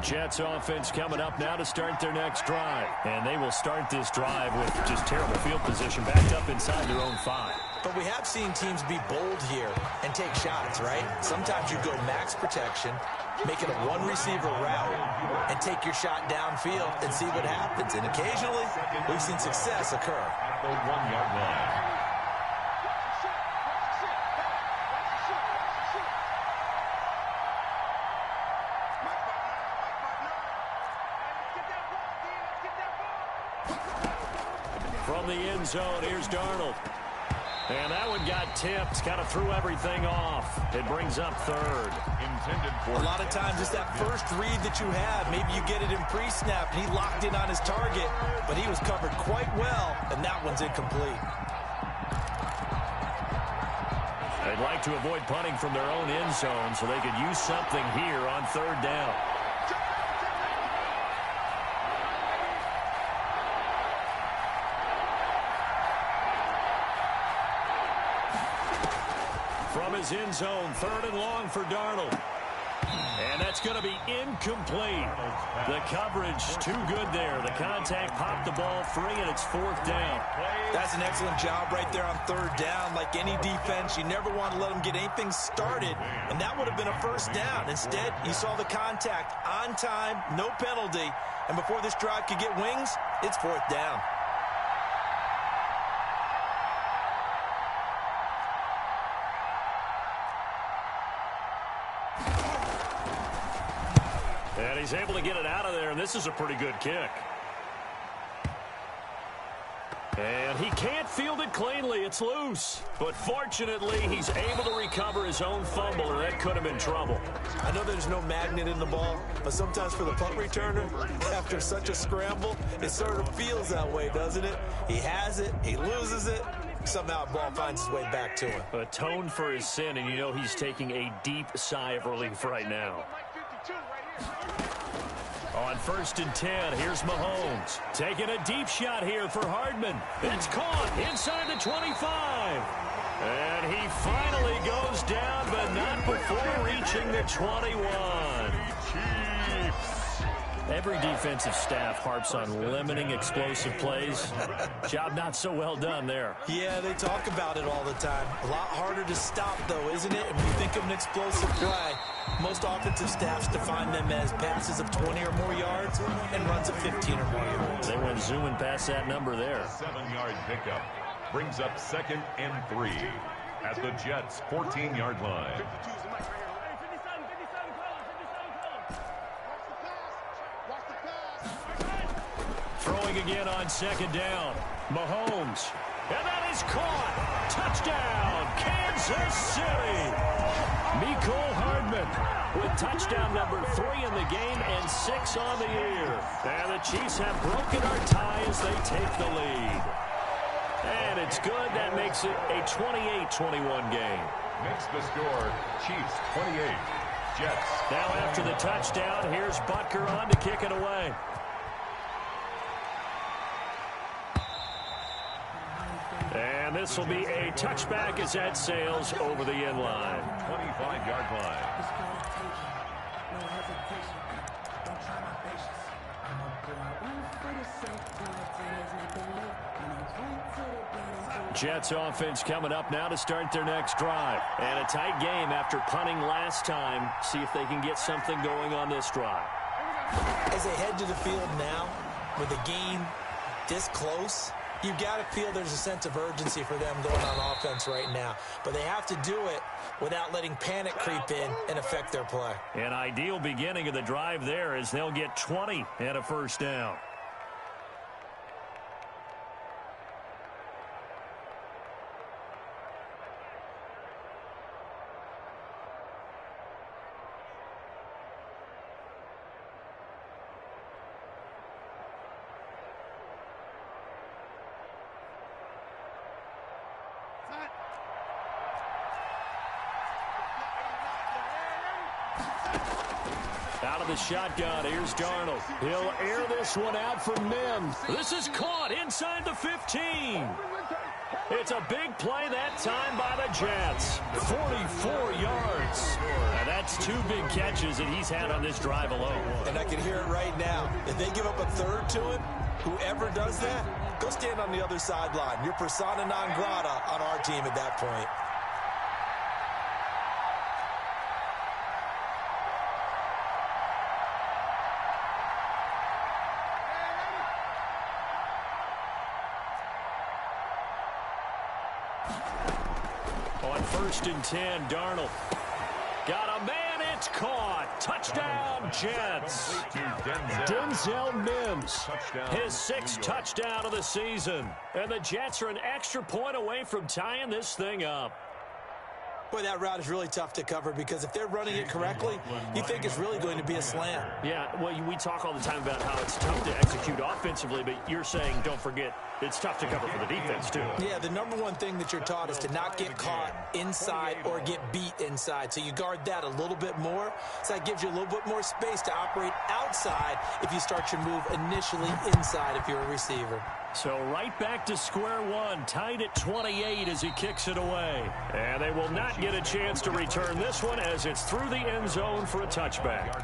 Jets offense coming up now to start their next drive. And they will start this drive with just terrible field position backed up inside their own 5. But we have seen teams be bold here and take shots, right? Sometimes you go max protection, make it a one-receiver route, and take your shot downfield and see what happens. And occasionally, we've seen success occur. the 1-yard line. From the end zone, here's Darnold. And that one got tipped, kind of threw everything off. It brings up third. Intended for a lot of times it's that first read that you have. Maybe you get it in pre-snap, and he locked in on his target, but he was covered quite well, and that one's incomplete. They'd like to avoid punting from their own end zone so they could use something here on third down. From his end zone, third and long for Darnold. And that's going to be incomplete. The coverage too good there. The contact popped the ball free, and it's fourth down. That's an excellent job right there on third down. Like any defense, you never want to let them get anything started, and that would have been a first down. Instead, you saw the contact on time, no penalty, and before this drive could get wings, it's fourth down. And he's able to get it out of there, and this is a pretty good kick. And he can't field it cleanly. It's loose. But fortunately, he's able to recover his own fumble, or that could have been trouble. I know there's no magnet in the ball, but sometimes for the punt returner, after such a scramble, it sort of feels that way, doesn't it? He has it, he loses it, somehow the ball finds its way back to him. Atoned for his sin, and you know he's taking a deep sigh of relief right now. On 1st and 10, here's Mahomes. Taking a deep shot here for Hardman. It's caught inside the 25. And he finally goes down, but not before reaching the 21. Every defensive staff harps on limiting explosive plays. Job not so well done there. Yeah, they talk about it all the time. A lot harder to stop, though, isn't it? When you think of an explosive play, most offensive staffs define them as passes of 20 or more yards and runs of 15 or more yards. They went zooming past that number there. 7-yard pickup brings up 2nd and 3 at the Jets' 14-yard line. Throwing again on 2nd down. Mahomes. And that is caught. Touchdown, Kansas City. Mecole Hardman with touchdown number 3 in the game and 6 on the year. And the Chiefs have broken our tie as they take the lead. And it's good. That makes it a 28-21 game. Makes the score Chiefs 28, Jets. Now after the touchdown, here's Butker on to kick it away. And this will be a touchback as that sails over the end line. 25-yard line. Jets offense coming up now to start their next drive. And a tight game after punting last time. See if they can get something going on this drive. As they head to the field now, with the game this close, you've got to feel there's a sense of urgency for them going on offense right now. But they have to do it without letting panic creep in and affect their play. An ideal beginning of the drive there as they'll get 20 and a first down. Out of the shotgun, here's Darnold. He'll air this one out for Mims. This is caught inside the 15. It's a big play that time by the Jets. 44 yards. And that's 2 big catches that he's had on this drive alone. And I can hear it right now. If they give up a third to him, whoever does that, go stand on the other sideline. You're persona non grata on our team at that point. on 1st and 10, Darnold. Got a man, it's caught. Touchdown, Jets. Denzel Mims, his 6th touchdown of the season. And the Jets are an extra point away from tying this thing up. Boy, that route is really tough to cover because if they're running it correctly, you think it's really going to be a slant. Yeah, well, we talk all the time about how it's tough to execute offensively, but you're saying, don't forget, it's tough to cover for the defense, too. Yeah, the number one thing that you're taught is to not get caught inside or get beat inside. So you guard that a little bit more. So that gives you a little bit more space to operate outside if you start your move initially inside if you're a receiver. So right back to square one, tied at 28 as he kicks it away. And they will not get a chance to return this one as it's through the end zone for a touchback.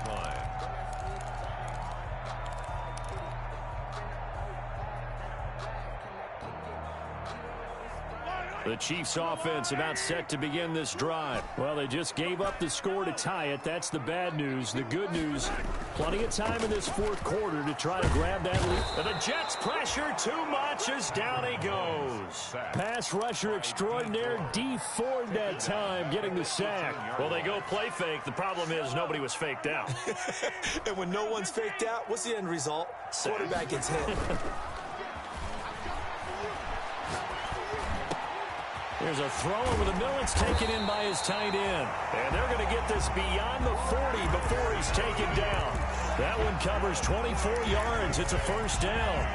The Chiefs offense about set to begin this drive. Well, they just gave up the score to tie it. That's the bad news. The good news, plenty of time in this 4th quarter to try to grab that lead. And the Jets pressure too much as down he goes. Pass rusher extraordinaire, Dee Ford that time getting the sack. Well, they go play fake. The problem is nobody was faked out. And when no one's faked out, what's the end result? Quarterback gets hit. There's a throw over the middle. It's taken in by his tight end. And they're going to get this beyond the 40 before he's taken down. That one covers 24 yards. It's a 1st down.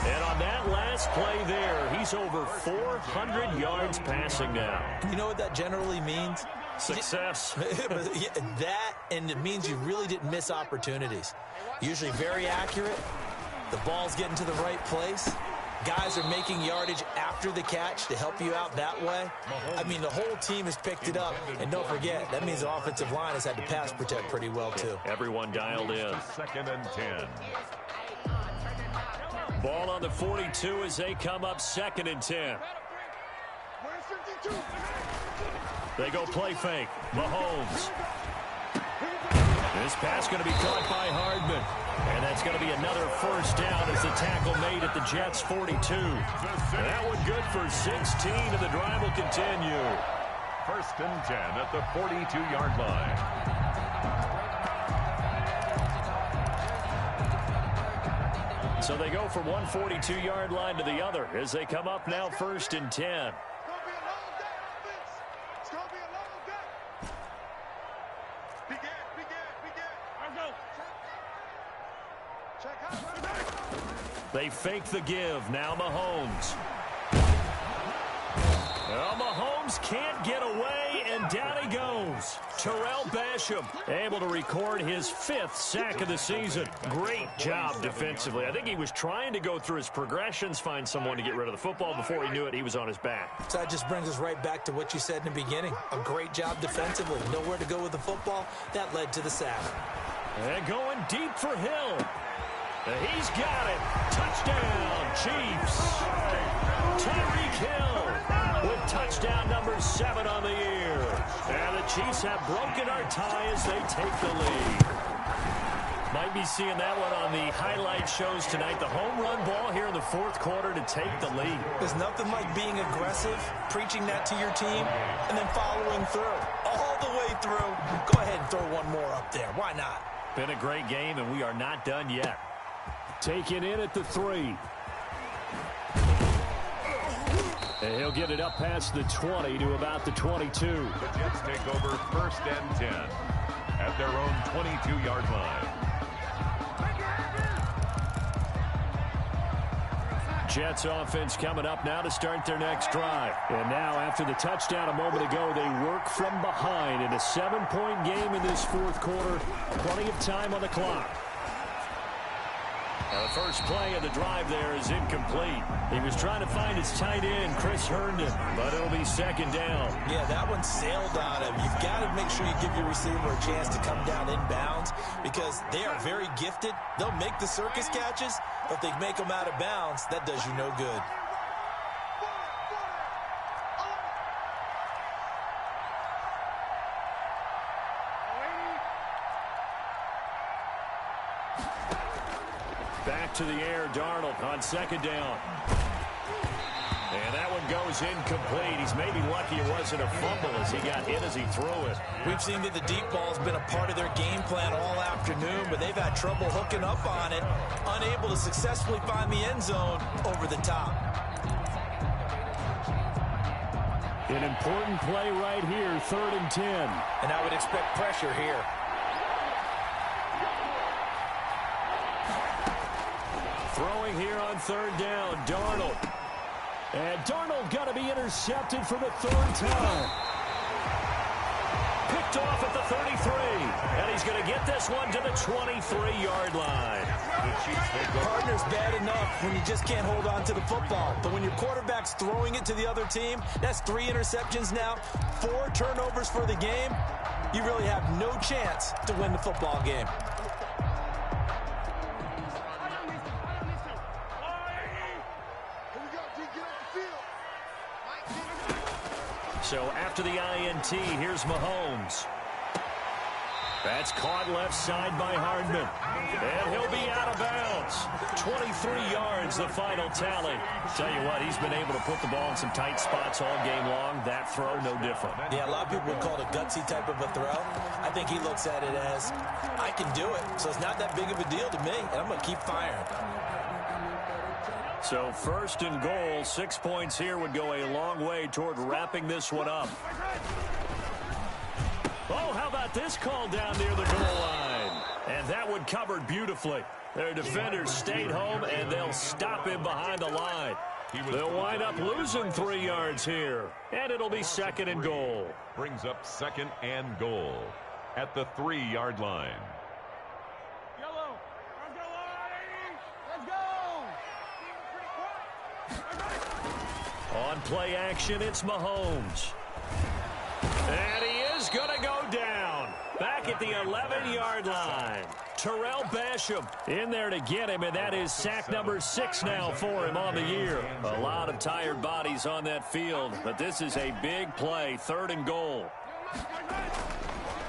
And on that last play there, he's over 400 yards passing now. You know what that generally means? Success. That, and it means you really didn't miss opportunities. Usually very accurate. The ball's getting to the right place. Guys are making yardage after the catch to help you out that way. I mean, the whole team has picked it up. And don't forget, that means the offensive line has had to pass protect pretty well, too. Everyone dialed in. 2nd and 10. Ball on the 42 as they come up 2nd and 10. They go play fake. Mahomes. This pass going to be caught by Hardman. And that's going to be another 1st down as the tackle made at the Jets' 42. That one good for 16, and the drive will continue. 1st and 10 at the 42-yard line. So they go from one 42-yard line to the other as they come up now 1st and 10. They fake the give. Now Mahomes. Well, Mahomes can't get away, and down he goes. Terrell Basham able to record his 5th sack of the season. Great job defensively. I think he was trying to go through his progressions, find someone to get rid of the football. Before he knew it, he was on his back. So that just brings us right back to what you said in the beginning. A great job defensively. Nowhere to go with the football. That led to the sack. And going deep for Hill. He's got it. Touchdown, Chiefs. Tyreek Hill with touchdown number 7 on the year. And the Chiefs have broken our tie as they take the lead. Might be seeing that one on the highlight shows tonight. The home run ball here in the 4th quarter to take the lead. There's nothing like being aggressive, preaching that to your team, and then following through. All the way through. Go ahead and throw one more up there. Why not? Been a great game, and we are not done yet. Taken in at the 3. And he'll get it up past the 20 to about the 22. The Jets take over 1st and 10 at their own 22-yard line. Jets offense coming up now to start their next drive. And now after the touchdown a moment ago, they work from behind in a 7-point game in this 4th quarter. Plenty of time on the clock. Now the first play of the drive there is incomplete. He was trying to find his tight end, Chris Herndon, but it'll be 2nd down. Yeah, that one sailed on him. You've got to make sure you give your receiver a chance to come down inbounds because they are very gifted. They'll make the circus catches, but if they make them out of bounds, that does you no good. Back to the air, Darnold on 2nd down. And that one goes incomplete. He's maybe lucky it wasn't a fumble as he got hit as he threw it. We've seen that the deep ball's been a part of their game plan all afternoon, but they've had trouble hooking up on it, unable to successfully find the end zone over the top. An important play right here, 3rd and 10. And I would expect pressure here. Throwing here on 3rd down, Darnold. And Darnold got to be intercepted for the 3rd time. Picked off at the 33. And he's going to get this one to the 23-yard line. Partner's bad enough when you just can't hold on to the football. But when your quarterback's throwing it to the other team, that's 3 interceptions now, 4 turnovers for the game. You really have no chance to win the football game. So after the INT, here's Mahomes. That's caught left side by Hardman. And he'll be out of bounds. 23 yards, the final tally. Tell you what, he's been able to put the ball in some tight spots all game long. That throw, no different. Yeah, a lot of people would call it a gutsy type of a throw. I think he looks at it as, I can do it. So it's not that big of a deal to me, and I'm going to keep firing. So 1st and goal, 6 points here would go a long way toward wrapping this one up. Oh, how about this call down near the goal line? And that one covered beautifully. Their defenders stayed home, and they'll stop him behind the line. They'll wind up losing 3 yards here, and it'll be 2nd and goal. Brings up 2nd and goal at the 3-yard line. Yellow. Let's go. On play action, it's Mahomes. And he is going to go down. Back at the 11-yard line. Terrell Basham in there to get him, and that is sack number 6 now for him on the year. A lot of tired bodies on that field, but this is a big play, 3rd and goal.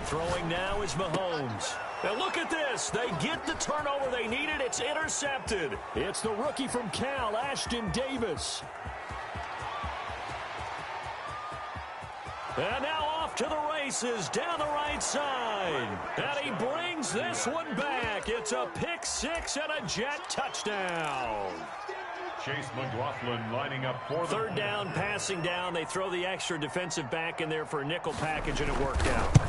Throwing now is Mahomes. And look at this. They get the turnover they needed. It's intercepted. It's the rookie from Cal, Ashton Davis. And now off to the races down the right side. And he brings this one back. It's a pick 6 and a Jet touchdown. Chase McLaughlin lining up for the 3rd down, passing down. They throw the extra defensive back in there for a nickel package, and it worked out.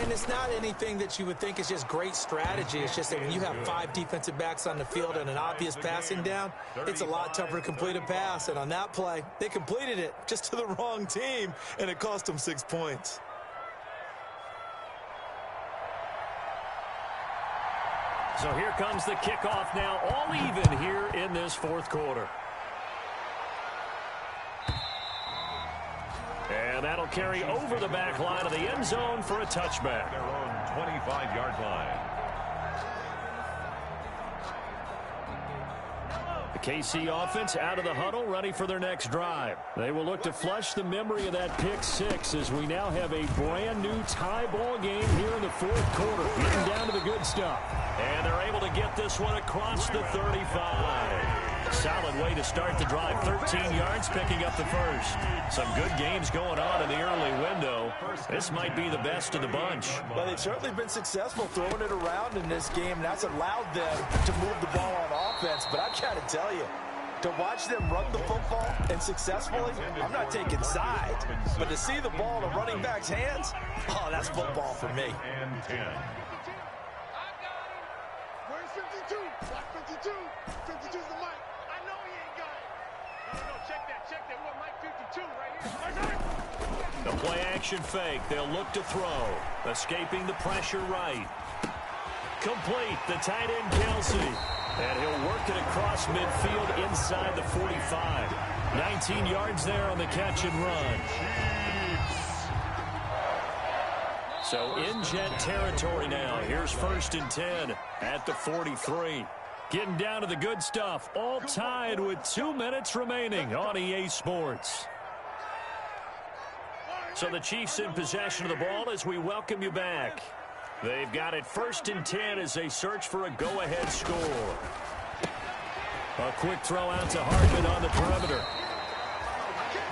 And it's not anything that you would think is just great strategy. It's just that when you have 5 defensive backs on the field and an obvious passing down, it's a lot tougher to complete a pass. And on that play, they completed it just to the wrong team, and it cost them 6 points. So here comes the kickoff now, all even here in this 4th quarter. And that'll carry over the back line of the end zone for a touchback. Their own 25-yard line. The KC offense out of the huddle, ready for their next drive. They will look to flush the memory of that pick 6 as we now have a brand-new tie ball game here in the 4th quarter, getting down to the good stuff. And they're able to get this one across the 35. Solid way to start the drive. 13 yards, picking up the first. Some good games going on in the early window. This might be the best of the bunch. Well, they've certainly been successful throwing it around in this game, and that's allowed them to move the ball on offense. But I got to tell you, to watch them run the football and successfully, I'm not taking sides. But to see the ball in a running back's hands, oh, that's football for me. And 10. Where's 52? Block 52. 52's the mic. I know he ain't got it. No, check that. We want Mike 52 right here. The play action fake. They'll look to throw. Escaping the pressure right. Complete. The tight end Kelsey. And he'll work it across midfield inside the 45. 19 yards there on the catch and run. So in Jet territory now. Here's 1st and 10 at the 43. Getting down to the good stuff. All tied with 2 minutes remaining on EA Sports. So the Chiefs in possession of the ball as we welcome you back. They've got it 1st and 10 as they search for a go-ahead score. A quick throw out to Hardman on the perimeter.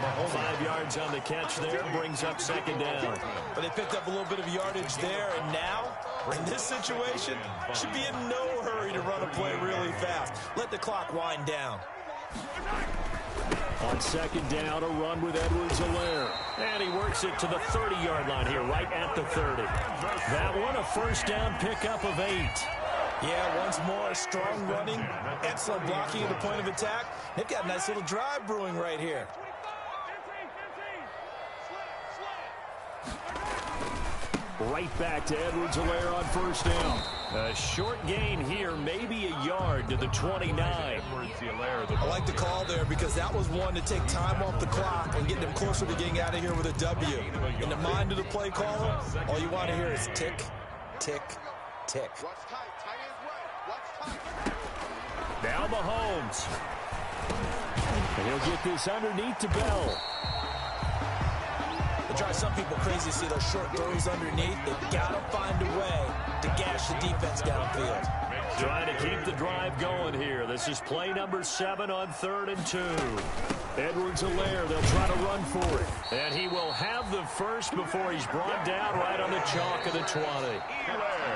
5 yards on the catch there, brings up second down. But they picked up a little bit of yardage there, and now, in this situation, should be in no hurry to run a play really fast. Let the clock wind down. On second down, a run with Edwards-Helaire. And he works it to the 30-yard line here, right at the 30. That one, a first down pickup of 8. Yeah, once more, strong running, excellent blocking at the point of attack. They've got a nice little drive brewing right here. Right back to Edwards-Helaire on first down. A short gain here, maybe a yard to the 29. I like the call there because that was one to take time off the clock and get them closer to getting out of here with a W. In the mind of the play caller, all you want to hear is tick, tick, tick. Now Mahomes. And he'll get this underneath to Bell. It drives some people crazy to see those short throws underneath. They've got to find a way to gash the defense downfield. Trying to keep the drive going here. This is play number 7 on 3rd and 2. Edwards-Helaire, they'll try to run for it. And he will have the first before he's brought down right on the chalk of the 20.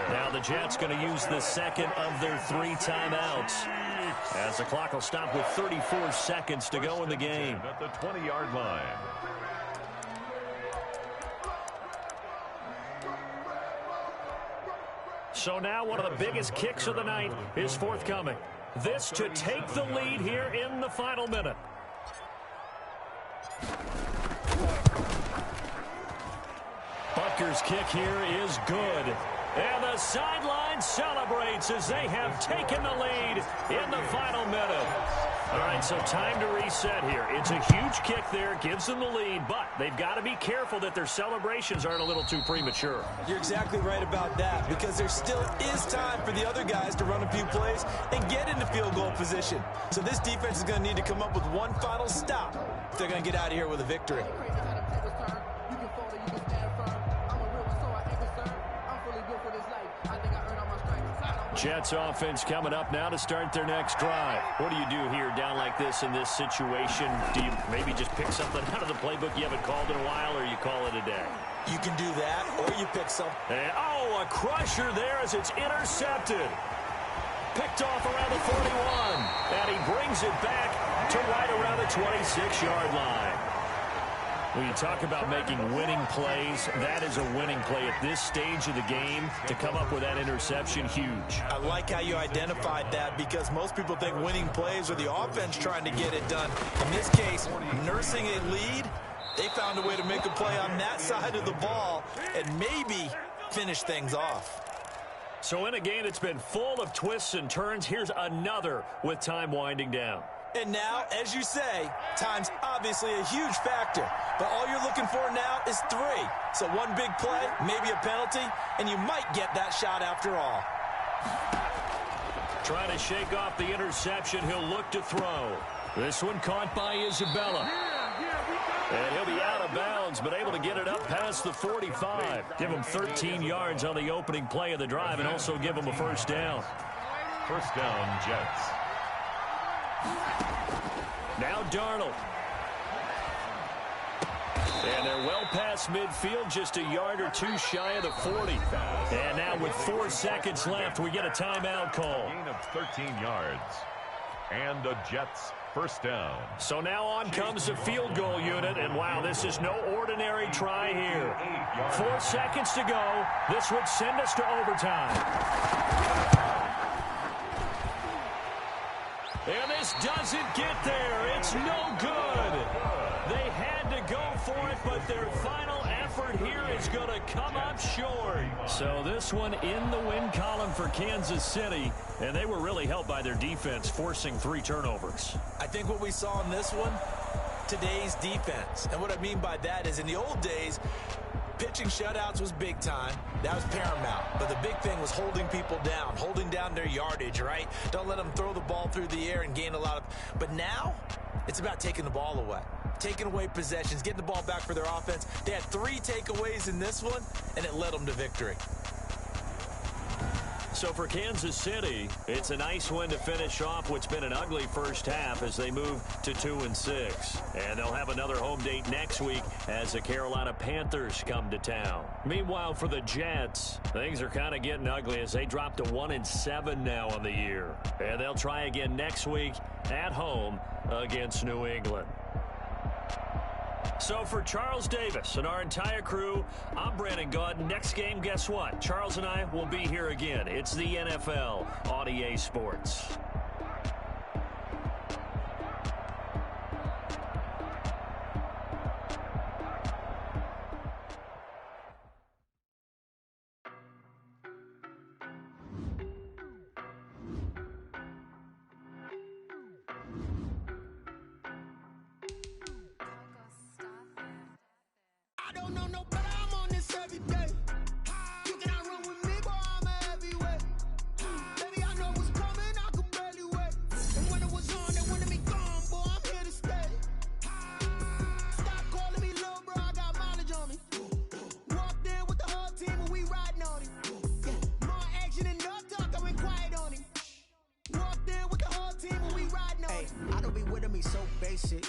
Now the Jets going to use the second of their 3 timeouts, as the clock will stop with 34 seconds to go in the game. At the 20-yard line. So now one of the biggest kicks of the night is forthcoming. This to take the lead here in the final minute. Butker's kick here is good. And the sideline celebrates as they have taken the lead in the final minute. All right, so time to reset here. It's a huge kick there, gives them the lead, but they've got to be careful that their celebrations aren't a little too premature. You're exactly right about that, because there still is time for the other guys to run a few plays and get into field goal position. So this defense is going to need to come up with one final stop if they're going to get out of here with a victory. Jets offense coming up now to start their next drive. What do you do here down like this in this situation? Do you maybe just pick something out of the playbook you haven't called in a while, or you call it a day? You can do that, or you pick some. And, oh, a crusher there as it's intercepted. Picked off around the 41. And he brings it back to right around the 26-yard line. When you talk about making winning plays, that is a winning play at this stage of the game. To come up with that interception, huge. I like how you identified that, because most people think winning plays are the offense trying to get it done. In this case, nursing a lead, they found a way to make a play on that side of the ball and maybe finish things off. So in a game that's been full of twists and turns, here's another with time winding down. And now, as you say, time's obviously a huge factor. But all you're looking for now is 3. So one big play, maybe a penalty, and you might get that shot after all. Trying to shake off the interception, he'll look to throw. This one caught by Isabella. And he'll be out of bounds, but able to get it up past the 45. Give him 13 yards on the opening play of the drive, and also give him a first down. First down, Jets. Now Darnold. And they're well past midfield, just a yard or two shy of the 40. And now with 4 seconds left, we get a timeout call. Gain of 13 yards. And the Jets first down. So now on comes the field goal unit, and wow, this is no ordinary try here. 4 seconds to go. This would send us to overtime. And this doesn't get there. It's no good. They had to go for it, but their final effort here is going to come up short. So this one in the win column for Kansas City, and they were really helped by their defense, forcing 3 turnovers. I think what we saw in this one, today's defense. And what I mean by that is, in the old days, pitching shutouts was big time. That was paramount. But the big thing was holding people down, holding down their yardage, right? Don't let them throw the ball through the air and gain a lot of... But now, it's about taking the ball away. Taking away possessions, getting the ball back for their offense. They had 3 takeaways in this one, and it led them to victory. So for Kansas City, it's a nice win to finish off what's been an ugly first half as they move to 2-6. And they'll have another home date next week as the Carolina Panthers come to town. Meanwhile, for the Jets, things are kind of getting ugly as they drop to 1-7 now on the year. And they'll try again next week at home against New England. So for Charles Davis and our entire crew, I'm Brandon Gaudin. Next game, guess what? Charles and I will be here again. It's the NFL on EA Sports.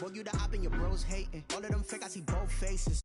Boy, you the op and your bros hating. All of them fake, I see both faces.